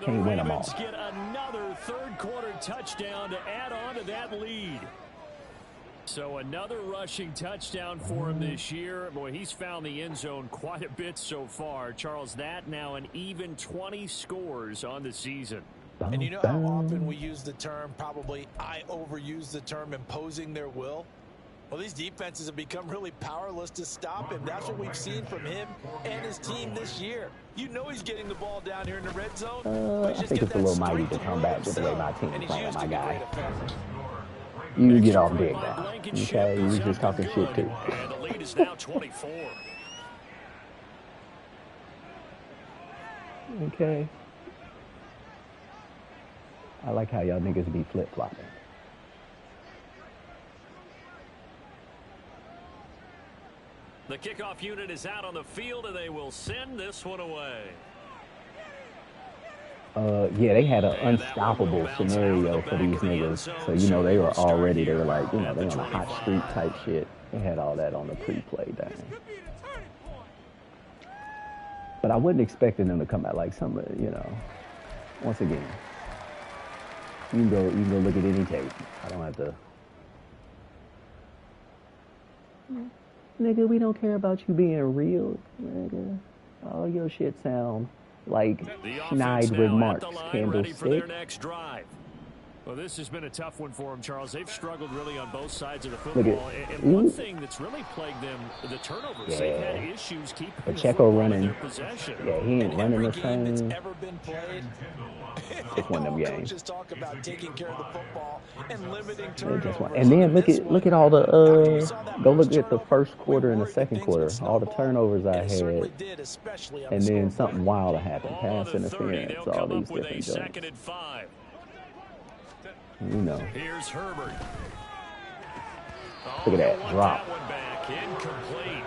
Can't win them all. Get another third quarter touchdown to add on to that lead. So another rushing touchdown for him this year. Boy, he's found the end zone quite a bit so far. Charles, that now an even 20 scores on the season. And you know how often we use the term, probably I overuse the term, imposing their will? Well, these defenses have become really powerless to stop him. That's what we've seen from him and his team this year. You know he's getting the ball down here in the red zone. I think it's a little mighty to come back with the way my team playing, my guy. You get off big now, okay? You just talking shit, too. And the lead is now 24. Okay. I like how y'all niggas be flip-flopping. The kickoff unit is out on the field, and they will send this one away. Yeah, they had an unstoppable scenario for these niggas. So, you know, they were already, they were like, you know, they on a hot street type shit. They had all that on the pre-play thing. But I wasn't expecting them to come out like some, you know, once again. You can go look at any tape. I don't have to. Nigga, we don't care about you being real, nigga. All your shit sound like Schneid with Marks candlestick. Well, this has been a tough one for them, Charles. They've struggled really on both sides of the football. And one thing that's really plagued them, the turnovers. Yeah. They've had issues keeping Pacheco running. their possession. Yeah, he ain't running the same. Ever been played? It's one of them games. Coaches talk about taking care of the football and limiting turnovers. And then look at all the go look at the first quarter and the second quarter. All the turnovers I had, and then something wild happened. Pass interference, all these different jumps. You know. Here's Herbert. Look at that drop. That one back. Incomplete.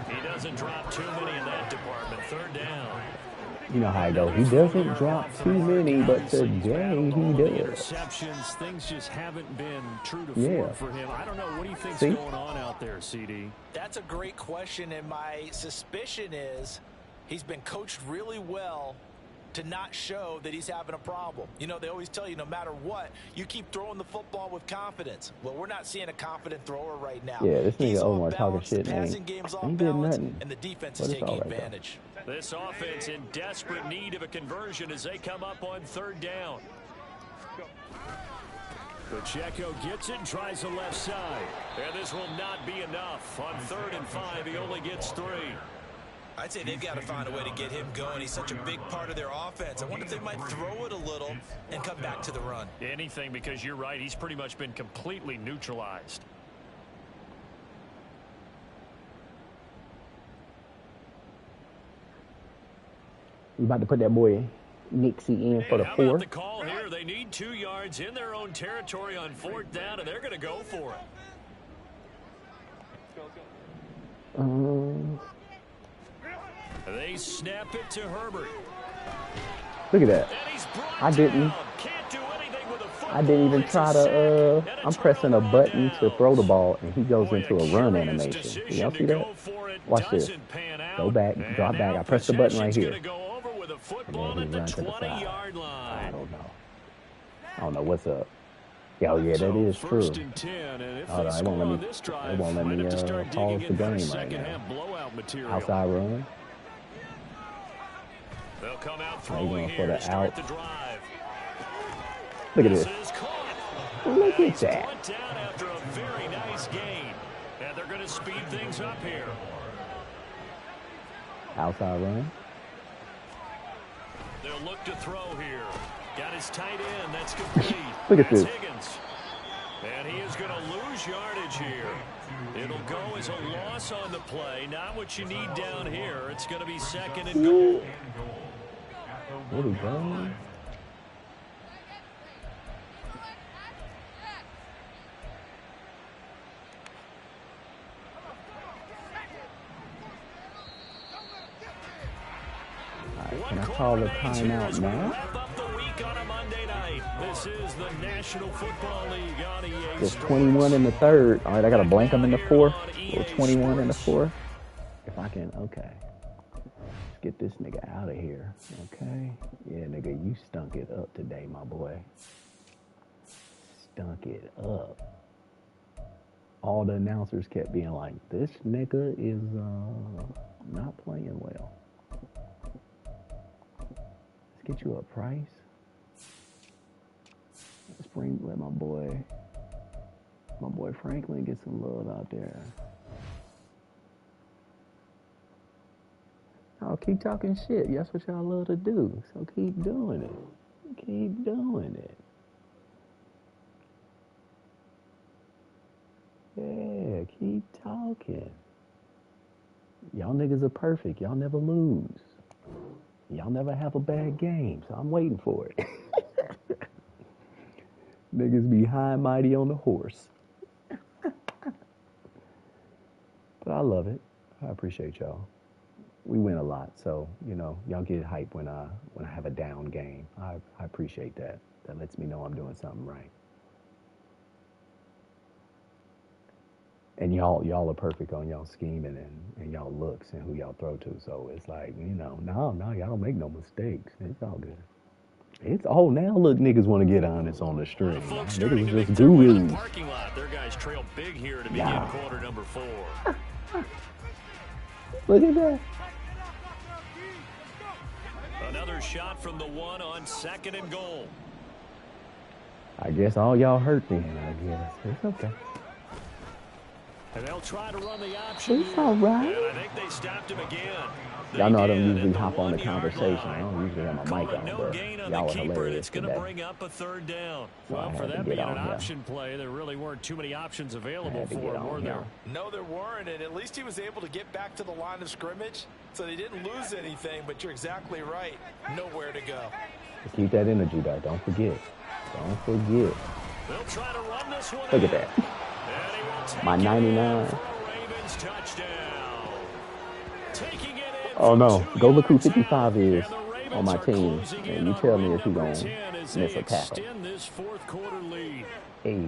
He doesn't drop too many in that department. Third down. You know how I go. He doesn't drop too many, but today he does. Interceptions, things just haven't been true to form for him. I don't know. What do you think's going on out there, CD? That's a great question, and my suspicion is he's been coached really well to not show that he's having a problem. You know, they always tell you no matter what, you keep throwing the football with confidence. Well, we're not seeing a confident thrower right now. Yeah, this nigga Omar talking shit, man. Passing game's off Ain't getting balance, nothing. and the defense is taking advantage. This offense in desperate need of a conversion as they come up on third down. Pacheco gets it and tries the left side. And this will not be enough. On 3rd and 5, he only gets 3. I'd say they've got to find a way to get him going. He's such a big part of their offense. I wonder if they might throw it a little and come back to the run. Anything, because you're right. He's pretty much been completely neutralized. We about to put that boy Nixie in for the 4. How about the call here? They need 2 yards in their own territory on 4th down, and they're going to go for it. They snap it to Herbert. Look at that. I didn't even try to, I'm pressing a button to throw the ball, and he goes into a run animation. Y'all see that? Watch this. Go back, drop back. I press the button right here. And then he runs to the side. I don't know what's up. Oh, yeah, that is true. Hold on, it won't let me pause the game right now. Outside run. They'll come out throwing for the out. Look at this. Look at that. Down after a very nice gain. And they're going to speed things up here. Outside run. They'll look to throw here. Got his tight end. That's complete. Look at this. Higgins. And he is going to lose yardage here. It'll go as a loss on the play. Not what you need down here. It's going to be 2nd and goal. What are we going? Can I call the timeout now? This is the National Football League on EA. There's 21 in the 3rd. All right, I got to blank them in the 4th. Or 21 in the 4th. If I can, okay. Let's get this nigga out of here. Okay? Yeah, nigga, you stunk it up today, my boy. Stunk it up. all the announcers kept being like, this nigga is not playing well. Let's get you a price. Let's let my boy Franklin get some love out there. Oh, keep talking shit. That's what y'all love to do. So keep doing it. Keep doing it. Yeah, keep talking. Y'all niggas are perfect. Y'all never lose. Y'all never have a bad game. So I'm waiting for it. Niggas be high and mighty on the horse. But I love it. I appreciate y'all. We win a lot, so you know, y'all get hype when I have a down game. I appreciate that. That lets me know I'm doing something right. And y'all are perfect on y'all scheming and y'all looks and who y'all throw to. So it's like, you know, no, y'all don't make no mistakes. It's all good. It's now look, niggas want to get honest on the string. Niggas was just gurus. Parking lot. Their guys trail big here to begin quarter number 4. Look at that. Another shot from the 1 on 2nd and goal. I guess all y'all hurt then, I guess. It's okay. And they'll try to run the option. It's all right. And I think they stopped him again. Y'all know I don't usually hop on the conversation. I don't usually have my mic on, but y'all are hilarious today. It's going to bring up a 3rd down. Well, for that being an option play, there really weren't too many options available for him, were there? No, there weren't, and at least he was able to get back to the line of scrimmage, so they didn't lose anything, but you're exactly right. Nowhere to go. Keep that energy, though. Don't forget. Don't forget. They'll try to run this one. Look at that. My 99. Oh no, go look who 55 is on my team, and you tell me if he's going to miss a tackle. Hey.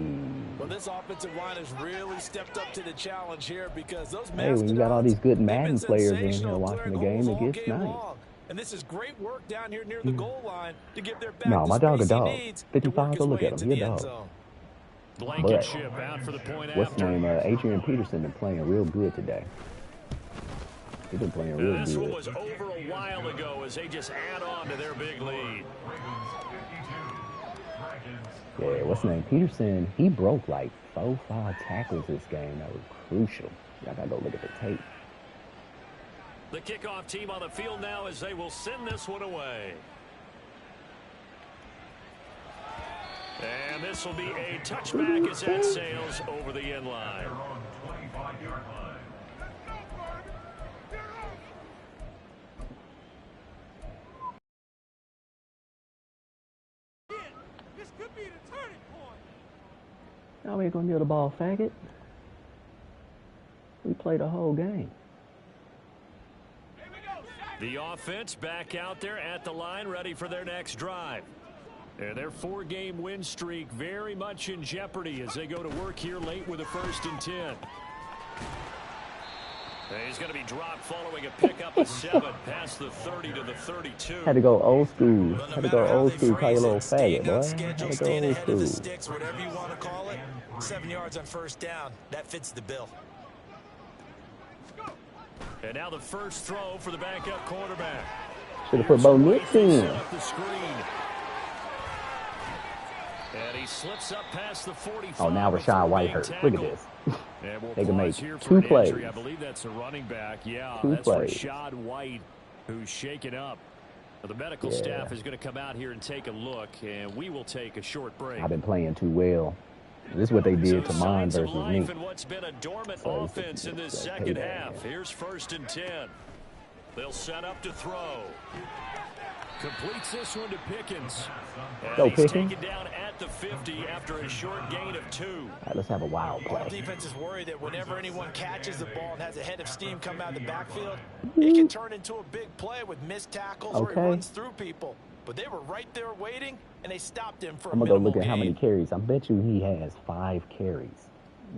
Well, this offensive line has really stepped up to the challenge here because those when you got all these good Madden players in here watching the game, it gets nice. And this is great work down here near the goal line to give their back no, my dog a dog. 55, go look at him. He a dog. But what's his name? Adrian Peterson been playing real good today. He's been playing real good. This one was over a while ago as they just add on to their big lead. Yeah, what's his name? Peterson, he broke like 4-5 tackles this game. That was crucial. Y'all gotta go look at the tape. The kickoff team on the field now as they will send this one away. And this will be a touchback as that sails over the end line. This could be the turning point. No, we ain't gonna kneel the ball, faggot. We played the whole game. The offense back out there at the line, ready for their next drive. And their 4-game win streak very much in jeopardy as they go to work here late with a 1st and 10. And he's going to be dropped following a pickup of 7 past the 30 to the 32. Had to go old school. Had to go old school. Call you a little faggot, boy. Had to go old school. Sticks, whatever you want to call it. 7 yards on 1st down. That fits the bill. And now the first throw for the backup quarterback. Should have put Bo Nix in. And he slips up past the 45. Oh, now Rashad White hurt. Look at this. They can make 2 plays. I believe that's a running back. Yeah, 2 that's plays. Rashad White who's shaken up. The medical staff is going to come out here and take a look, and we will take a short break. I've been playing too well. This is what they did to mine versus me. And what's been a dormant offense in this second half. Here's 1st and 10. They'll set up to throw. Completes this one to Pickens. Go, Pickens. Pickens. Taken down at the 50 after a short gain of 2. All right, let's have a wild play. Defense is worried that whenever anyone catches the ball and has a head of steam come out of the backfield, it can turn into a big play with missed tackles or he runs through people. But they were right there waiting, and they stopped him for a minimal I'm going to go look at gain. how many carries. I bet you he has 5 carries.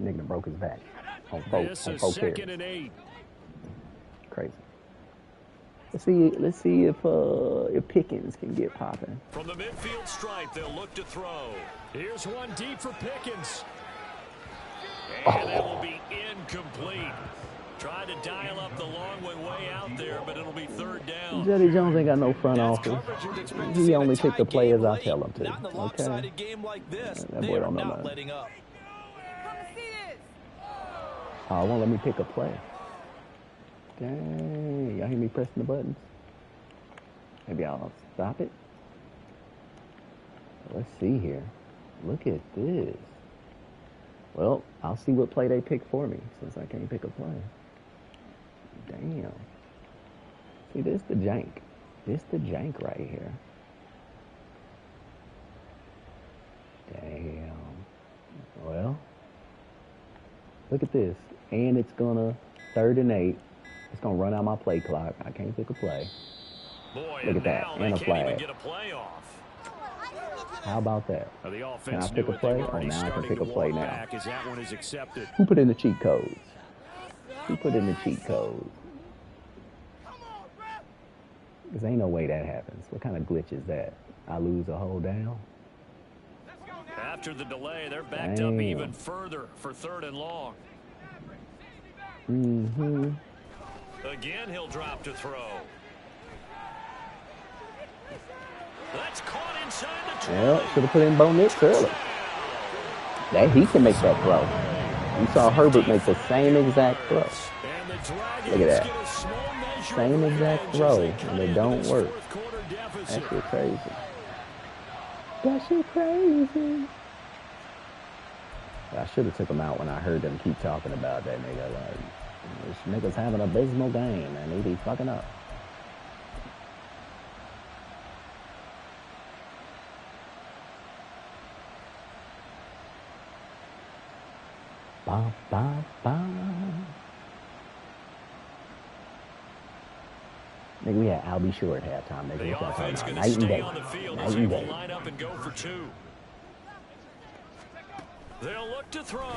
Nigga broke his back on 4 2nd and 8. Crazy. Let's see if Pickens can get popping. From the midfield stripe, they'll look to throw. Here's one deep for Pickens. And it will be incomplete. Tried to dial up the long way out there, but it'll be third down. Jerry Jones ain't got no front office. He only pick the play as I tell him to. Not in a Okay. lopsided game like this. That They boy are don't know not nothing. letting up. Oh, won't let me pick a play. Dang, y'all hear me pressing the buttons? Maybe I'll stop it. Let's see here. Look at this. Well, I'll see what play they pick for me since I can't pick a play. Damn. See, this the jank. This the jank right here. Damn. Well, look at this. And it's gonna 3rd and 8. It's gonna run out my play clock. I can't pick a play. Boy, Look at that. now And they a can't flag. even get a play off. How about that? The Can I offense pick knew a it. play? They were Oh, already now I can starting pick a to play walk now. back as that one is accepted. Who put in the cheat codes? Who put in the cheat codes? Because ain't no way that happens. What kind of glitch is that? I lose a whole down? After the delay, they're backed Damn. up even further for 3rd and long. Mm-hmm. Again, he'll drop to throw. That's caught inside the 20. Well, should have put in Bo Nix early. That he can make that throw. You saw Herbert make the same exact throw. And the Dragons Look at that. get a small measure Same of exact revenge throw, as they and cut it into don't this work. fourth-quarter That deficit. shit crazy. That shit crazy. I should have took him out when I heard them keep talking about that nigga. Like, this nigga's having an abysmal game, and he be fucking up. Ba, ba, ba. Nigga, we had Albie Short at halftime. Nigga, The what y'all talking offense about? going to Night and stay day. on the field Night as and he will day. line up and go for 2. They'll look to throw.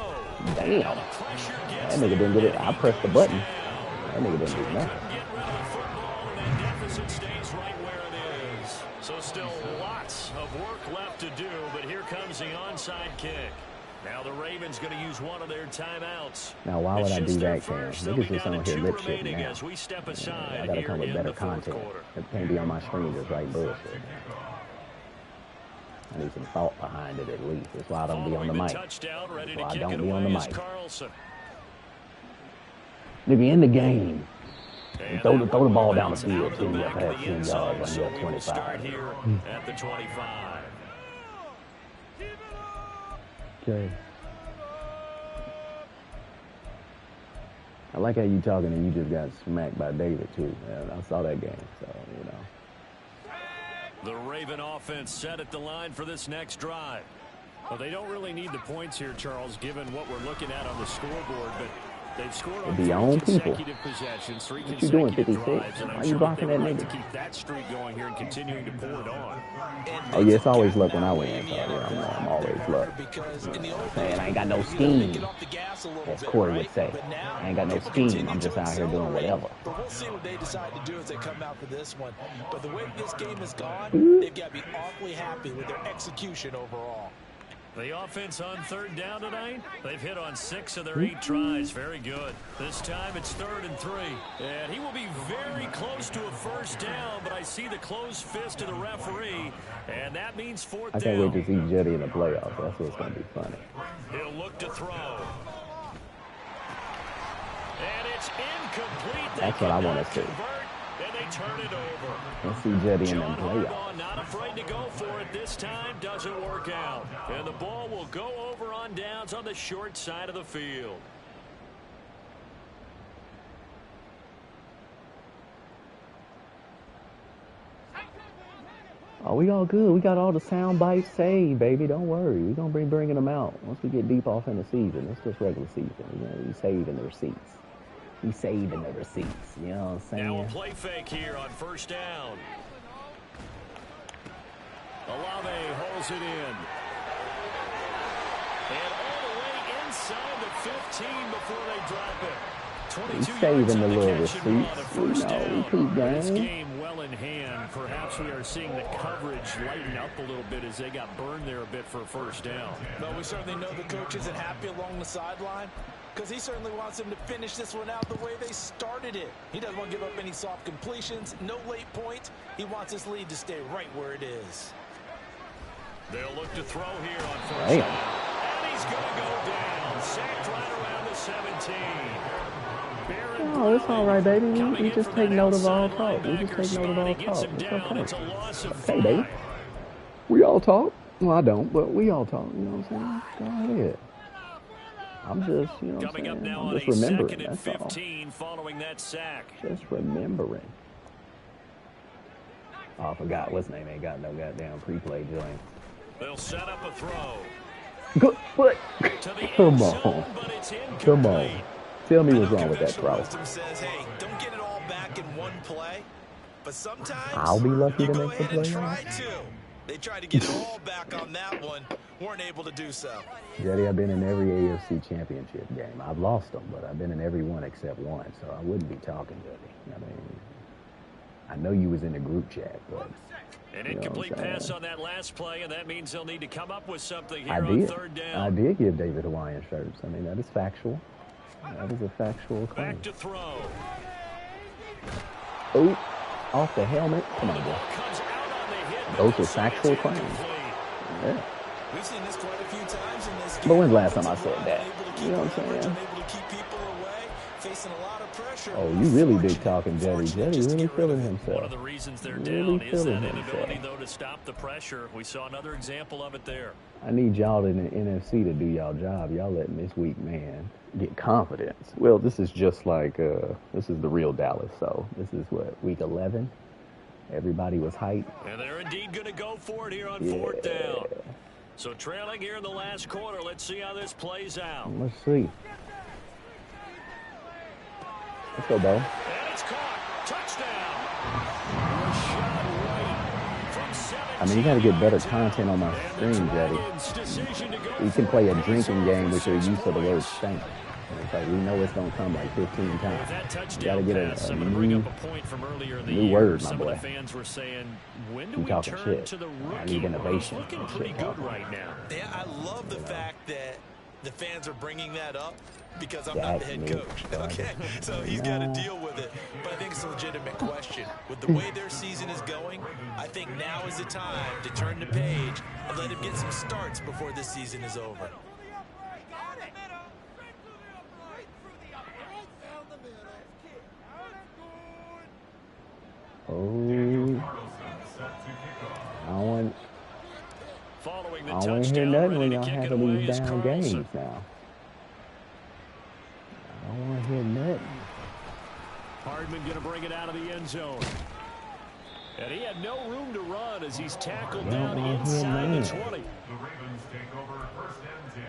Damn. Pressure That gets nigga didn't get it. I pressed the button. That nigga didn't do nothing. Get rid of the football, and that deficit stays right where it is. So still lots of work left to do, but here comes the onside kick. Now the Ravens going to use one of their timeouts. Now, why would I do that, Cam? First, they'll Niggas be just down on to here 2 lip shitting remaining now. as we step aside I gotta here come with in better the fourth content. quarter. It can't be on my screen just like bullshit. I need some thought behind it at least. That's why I don't be on the Following mic. touchdown, ready That's why to I kick don't it be on the away is mic. Carlson. Nigga, in the game. And Throw that the one ball was down the out field of till you back have of had the 10 end yards zone, when so you're we at will start 25. here at the 25. Okay. I like how you talking and you just got smacked by David too, man. I saw that game, so, you know. The Raven offense set at the line for this next drive. Well, they don't really need the points here, Charles, given what we're looking at on the scoreboard, but they've scored on Be 3 your own people. consecutive possessions, 3 What you doing, consecutive 56? drives, and I'm Why you sure blocking they would that like nigga? to keep that streak going here and continuing to pour it on. Oh, yeah, it's always luck when I win, so yeah, I'm always luck. Man, I ain't got no scheme, as Corey would say. I ain't got no scheme. I'm just out here doing whatever. But we'll see what they decide to do as they come out for this one. But the way this game has gone, they've got to be awfully happy with their execution overall. The offense on 3rd down tonight, they've hit on 6 of their 8 tries. Very good. This time it's 3rd and 3. And he will be very close to a first down, but I see the closed fist of the referee, and that means 4th down. I can't wait to see Jetty in the playoffs. That's what's going to be funny. He'll look to throw. And it's incomplete. That's what I want to see. And they turn it over. Let's see Jetty in the John playoffs. Harbaugh not afraid to go for it this time. Doesn't work out. And the ball will go over on downs on the short side of the field. Oh, we all good. We got all the sound bites saved, baby. Don't worry. We're going to be bringing them out once we get deep off in the season. It's just regular season. We saving the receipts. We saving the receipts. You know what I'm saying? Now a play fake here on 1st down. Olave holds it in. And all the way inside the 15 before they drop it. He's saving the little receipts. We keep This going. game well in hand. Perhaps we are seeing the coverage lighten up a little bit as they got burned there a bit for a first down. But we certainly know the coach isn't happy along the sideline because he certainly wants them to finish this one out the way they started it. He doesn't want to give up any soft completions, no late points. He wants his lead to stay right where it is. They'll look to throw here on first down. And he's going to go down. Sacked right around the 17. Oh, it's all right, baby. We just take note of all talk. We just take note of all talk. It's okay, baby. We all talk. Well, I don't, but we all talk. You know what I'm saying? Go ahead. I'm just, you know what I'm saying? I'm just remembering. That's all. Following that sack. Just remembering. Oh, I forgot. What's his name? Ain't got no goddamn pre-play joint. They'll set up a throw. Good foot. Come on. Come on. Tell me what's wrong with that throw. Says, hey, don't get it all back in one play, but sometimes I'll be lucky you to go make the ahead and play. try to. They tried to get it all back on that one, weren't able to do so. Jetty, I've been in every AFC championship game. I've lost them, but I've been in every one except one, so I wouldn't be talking, Jetty. I mean, I know you was in the group chat, but an incomplete pass on that last play, and that means they'll need to come up with something here I on did. third down. I did give David Hawaiian shirts. I mean, that is factual. That is a factual claim. Back to throw. Oh, off the helmet. Come on, boy. Those are factual claims. Yeah. We've seen this quite a few times in this game. But when's the last time I said that? You know what I'm saying? Able to keep people away, facing a lot of pressure. Oh, you really big talking, Jetty. Jetty really feeling One himself. of the reasons they're Really down is that feeling inability, himself. though, to stop the pressure. We saw another example of it there. I need y'all in the NFC to do y'all job. Y'all letting this weak man get confidence. Well, this is just like, this is the real Dallas. So this is what, week 11? Everybody was hyped. And they're indeed going to go for it here on fourth down. So trailing here in the last quarter. Let's see how this plays out. Let's see. Let's go, Bo. And it's caught. Touchdown. Rashad White from 17 I mean, you got to get better content on my stream, Jetty. You can play a drinking game with your use of the word stank. It's like, we know it's going to come like 15 times. You got to get a new word, my boy. The fans were saying, when do You we talking turn shit. to the I rookie? need innovation. He's looking and pretty shit, good dog. right now. Yeah, I love the fact that the fans are bringing that up because I'm not the head coach. Okay, so he's got to deal with it. But I think it's a legitimate question. With the way their season is going, I think now is the time to turn the page and let him get some starts before this season is over. Oh, I don't want Following the to hear touchdown, nothing when ready to y'all kick it having away these is down Carlson. games now. I don't want to hear nothing. Hardman going to bring it out of the end zone. And he had no room to run as he's tackled down inside the 20. The Ravens take over first and 10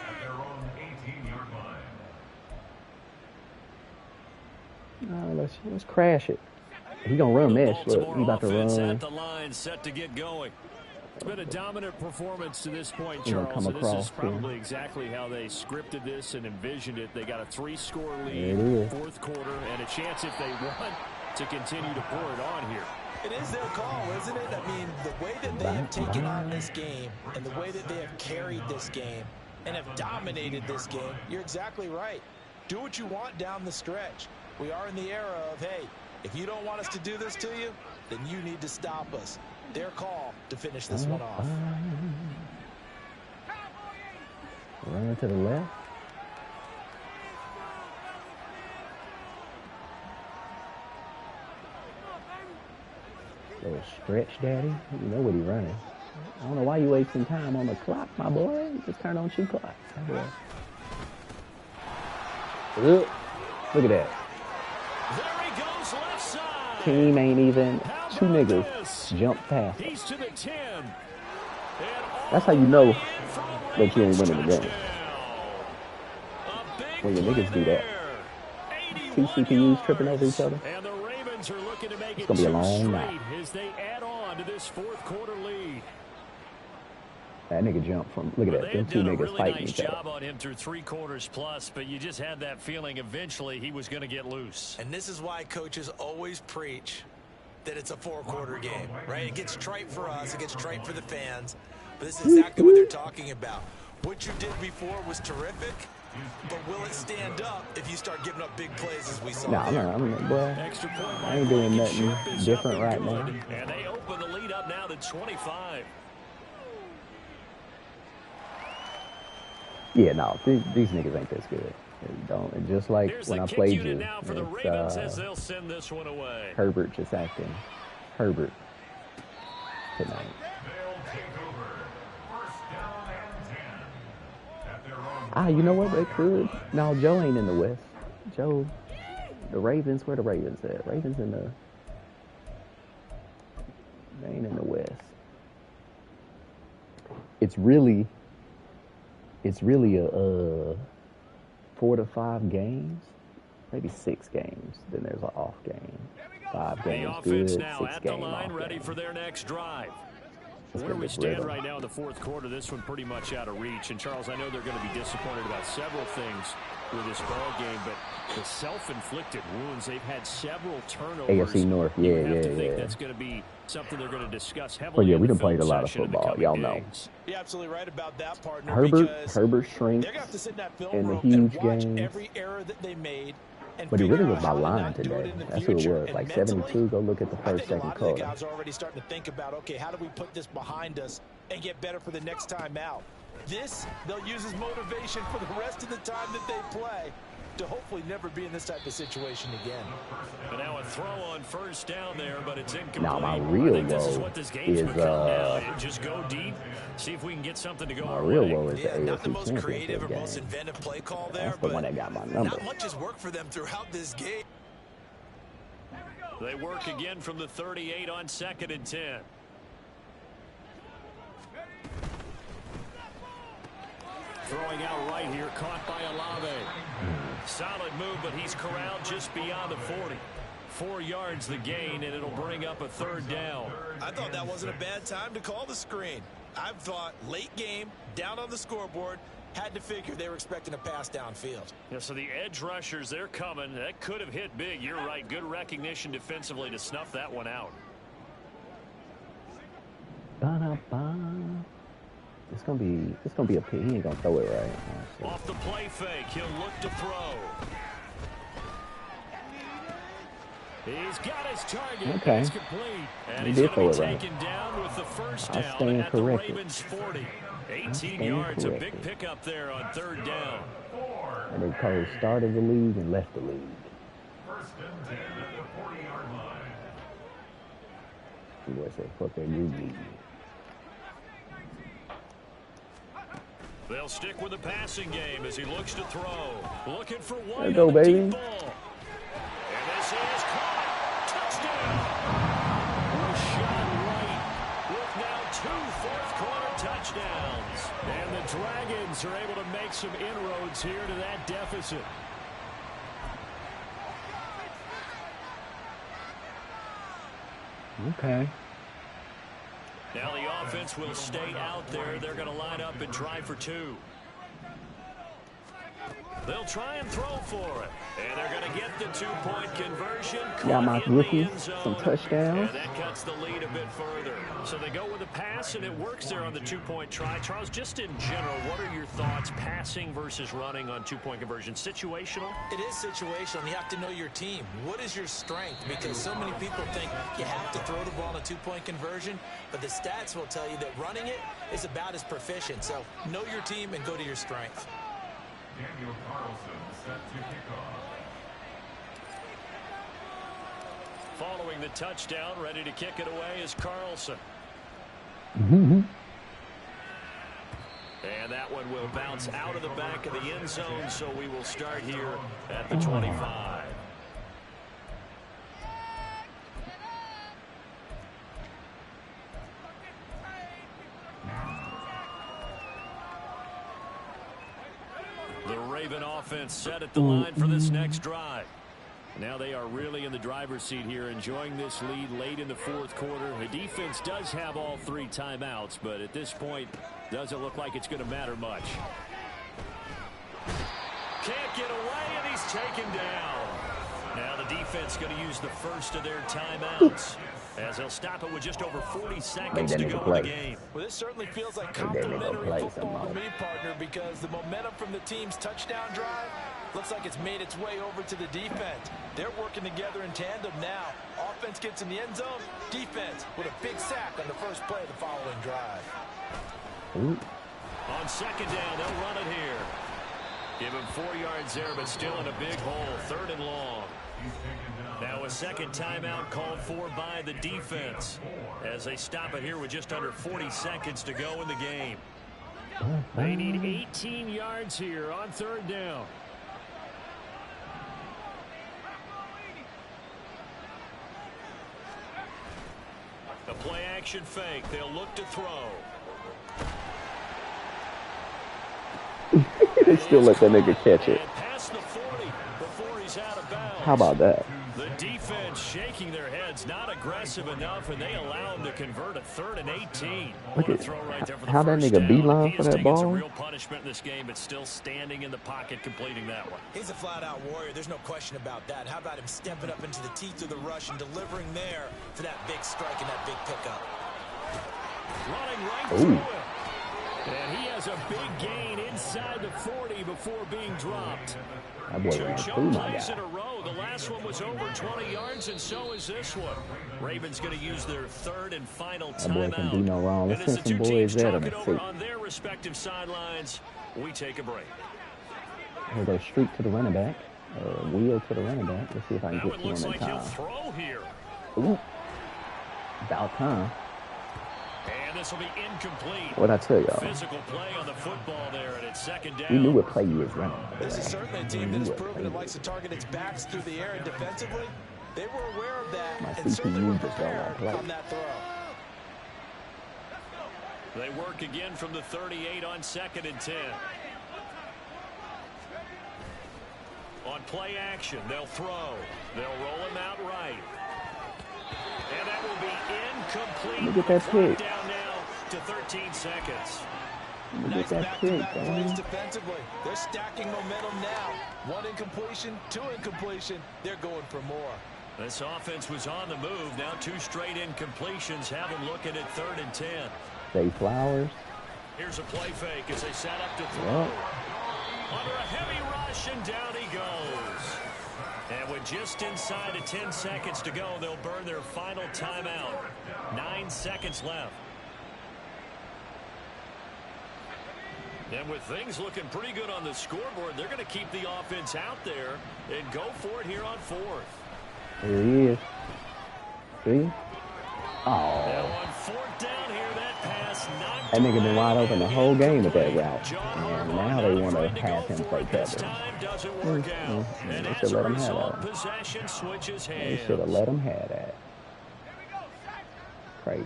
at their own 18-yard line. Let's crash it. He gonna run mesh. Look, he about to run. At the line, set to get going. It's been a dominant performance to this point, He's gonna Charles. come And this is across, probably exactly how they scripted this and envisioned it. They got a 3-score There lead, it is. fourth quarter, and a chance if they want to continue to pour it on here. It is their call, isn't it? I mean, the way that they have taken on this game and the way that they have carried this game and have dominated this game, you're exactly right. Do what you want down the stretch. We are in the era of, hey, if you don't want us to do this to you, then you need to stop us. Their call to finish this one off. Running to the left. Little stretch, Daddy. You know what he running. I don't know why you wasting time on the clock, my boy. Just turn on 2 clocks. My boy. Look at that. There he goes left side. Team ain't even. How 2 about niggas this? jump past. He's to the 10. That's how you know that you ain't winning the game. When your niggas do that. 2 CPUs tripping over each other. And the Ravens are looking to make It's it gonna be a 2 long straight night. as they add on to this fourth quarter lead. That nigga jumped from, look at that, them two niggas really fighting nice each other. job on him through 3 quarters plus, but you just had that feeling eventually he was going to get loose. And this is why coaches always preach that it's a 4-quarter game, right? It gets trite for us, it gets trite for the fans, but this is exactly what they're talking about. What you did before was terrific, but will it stand up if you start giving up big plays as we saw there? Boy, I ain't doing nothing different right now. And they open the lead up now to 25. Yeah, no, these niggas ain't this good. Don't, just like Here's when I kick played unit you, now for the Ravens as they'll send this one away. Herbert just acting Herbert tonight. They'll take over. First down and 10. At their own You know what? They could. No, Joe ain't in the West. Joe, the Ravens, where the Ravens at? Ravens in the, they ain't in the West. It's really a 4 to 5 games, maybe 6 games. Then there's an off game. 5 games the offense good, now 6 at the game line, off ready game. for their next drive. Let's Where get we this stand rhythm. right now in the 4th quarter, this one pretty much out of reach. And Charles, I know they're going to be disappointed about several things with this ball game, but the self-inflicted wounds, they've had several turnovers. AFC North, You yeah. have to think that's going to be something they're going to discuss Oh heavily. yeah, in we the done played a film lot of session in the football. coming Y'all know. days. You're absolutely right about that, partner. Herbert shrinks They're going to have to sit in that film in the room huge and watch games. every error that they made. And But he really figure was out my how to line not do it today. in the That's who it future. was. And Like mentally, 72. Go look at the I first, think a second lot of the quarter. guys are already starting to think about, okay, how do we put this behind us and get better for the next time out? This, they'll use as motivation for the rest of the time that they play to hopefully never be in this type of situation again. And now a throw on first down there, but it's incomplete. Now, my I real think this is woe what this game's is, become now. Just go deep, see if we can get something to go My our real way. woe is the Yeah, not the AFC most creative or Championship most game. inventive play call there, That's the but one that got my number. not much has worked for them throughout this game. They work again from the 38 on 2nd and 10. Throwing out right here, caught by Olave. Solid move, but he's corralled just beyond the 40. 4 yards the gain, and it'll bring up a 3rd down. I thought that wasn't a bad time to call the screen. I've thought late game, down on the scoreboard, had to figure they were expecting a pass downfield. Yeah, so the edge rushers, they're coming. That could have hit big. You're right. Good recognition defensively to snuff that one out. Ba-da-ba. It's gonna be a pick. He ain't gonna throw it right. Honestly. Off the play fake, he'll look to throw. He's got his target. Okay. It's complete. And He he's did going to throw be it right. taken down with the first I down stand at the corrected. Ravens 40. 18 stand yards, a big corrected. pickup there on 3rd down. And they called started the league and left the league. First and 10 at the 40-yard line. He would say, fuck that new league. They'll stick with the passing game as he looks to throw. Looking for White There you go, on the baby. deep ball. And this is caught. Touchdown. Rashad White with now 2 fourth-quarter touchdowns. And the Dragons are able to make some inroads here to that deficit. Okay. Now the offense will stay out there. They're going to line up and try for 2. They'll try and throw for it. And they're going to get the 2-point conversion. Got my Caught in the rookie end zone. some touchdowns. And that cuts the lead a bit further. So they go with a pass, and it works there on the 2-point try. Charles, just in general, what are your thoughts passing versus running on 2-point conversion? Situational? It is situational. You have to know your team. What is your strength? Because so many people think you have to throw the ball in a 2-point conversion, but the stats will tell you that running it is about as proficient. So know your team and go to your strength. Daniel Carlson set to kick off. Following the touchdown, ready to kick it away is Carlson. Mm-hmm. And that one will bounce out of the back of the end zone, so we will start here at the 25. The Raven offense set at the line for this next drive. Now they are really in the driver's seat here, enjoying this lead late in the fourth quarter. The defense does have all 3 timeouts, but at this point, doesn't look like it's going to matter much. Can't get away, and he's taken down. Now the defense going to use the first of their timeouts, as they'll stop it with just over 40 seconds to go in the game. Well, this certainly feels like complimentary football to me, partner, because the momentum from the team's touchdown drive looks like it's made its way over to the defense. They're working together in tandem now. Offense gets in the end zone. Defense with a big sack on the first play of the following drive. On second down, they'll run it here. Give him 4 yards there, but still in a big hole. 3rd and long. Now a second timeout called for by the defense as they stop it here with just under 40 seconds to go in the game. They need 18 yards here on 3rd down. A play action fake. They'll look to throw. They still let that nigga catch it. Past the 40 before he's out of bounds. How about that? The defense shaking their heads, not aggressive enough, and they allow him to convert a 3rd and 18. Look at throw right there for the how that first nigga down. beeline He for has that taken some ball. real punishment in this game, but still standing in the pocket, completing that one. He's a flat-out warrior. There's no question about that. How about him stepping up into the teeth of the rush and delivering there for that big strike and that big pickup? Running right through it. And he has a big gain inside the 40 before being dropped. That boy 2 ran choke through my plays guy. in a row. The last one was over 20 yards, and so is this one. Ravens going to use their 3rd and final That boy can timeout. do no wrong. And Let's as the send some 2 boys teams at talk him it and over see. on their respective sidelines, we take a break. He'll go streak to the running back. Wheel to the running back. Let's see if I can That get one to him looks in like he'll time. throw here. Ooh. About time. And this will be incomplete. What'd I tell y'all? Physical play on the football there, and it's 2nd down. We knew what play he was running. This is certainly a team that has proven it likes to target its backs through the air and defensively. They were aware of that and certainly were prepared on that throw. They work again from the 38 on 2nd and 10. On play action, they'll throw. They'll roll him out right. And that will be incomplete. Look at that pick. Down now to 13 seconds. Look Nice at that pick, back-to-back plays man. defensively. They're stacking momentum now. 1 incompletion, 2 incompletion. They're going for more. This offense was on the move. Now 2 straight incompletions have them looking at 3rd and 10. Zay Flowers. Here's a play fake as they set up to throw. Yep. Under a heavy rush, and down he goes. And with just inside of 10 seconds to go, they'll burn their final timeout. 9 seconds left. And with things looking pretty good on the scoreboard, they're going to keep the offense out there and go for it here on 4th. Here he is. See? Now Oh. on 4th down here, that pass knocked That nigga been wide open the whole game with that incomplete. route. John And Harbaugh now they not want to afraid have go him for play it this cover. time. Doesn't work out. And They as should a let him have result, that. possession switches They hands. should have let him have that. Crazy.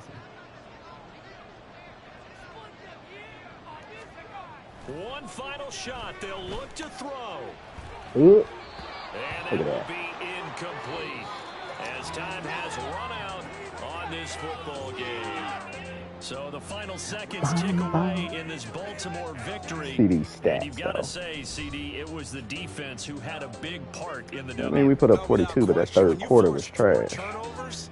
One final shot. They'll look to throw. Ooh. And Look it at will that. be incomplete as time has run out on this football game. So the final seconds tick away in this Baltimore victory. CD And stats, you've got to though. say, CD, it was the defense who had a big part in the I W. mean, we put up No, without 42, but that question, when third you quarter force was 4 trash. turnovers,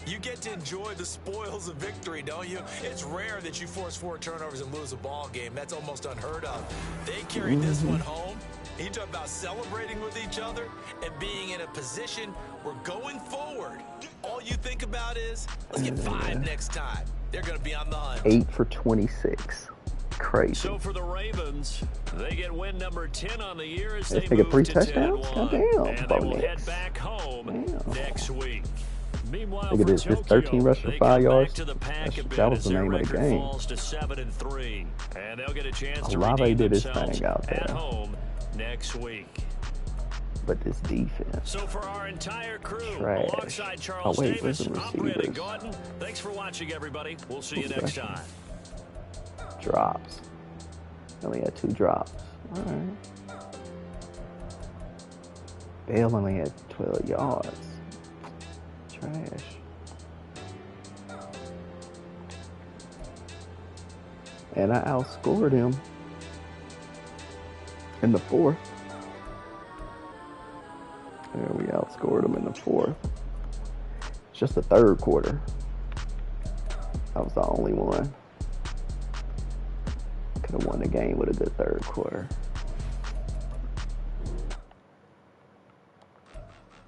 you get to enjoy the spoils of victory, don't you? It's rare that you force 4 turnovers and lose a ball game. That's almost unheard of. They carried this one home. You talk about celebrating with each other and being in a position where going forward, all you think about is, let's get 5 next time. They're going to be on the hunt. 8 for 26. Crazy. So for the Ravens, they get win number 10 on the year as Let's they take a move 3 to touchdowns? 10-1. Goddamn. And they Bo will head Nix. back home Damn. next week. Meanwhile, Look at for this. This Tokyo, 13 rush for they 5 come yards. back to the pack a bit That was as the their name of the record game. falls to 7-3, and they'll get a chance to Olave redeem did his themselves thing out at there. home next week. But this defense. So for our entire crew, Trash. alongside Charles Oh, wait, where's Davis, the I'm Brandon receivers? Gordon. Thanks for watching, everybody. We'll see you next time. Drops. Only had 2 drops. All right. Bell only had 12 yards. Trash. And I outscored him in the fourth. Yeah, we outscored him in the fourth. It's just the third quarter. I was the only one. Could have won the game with a good third quarter.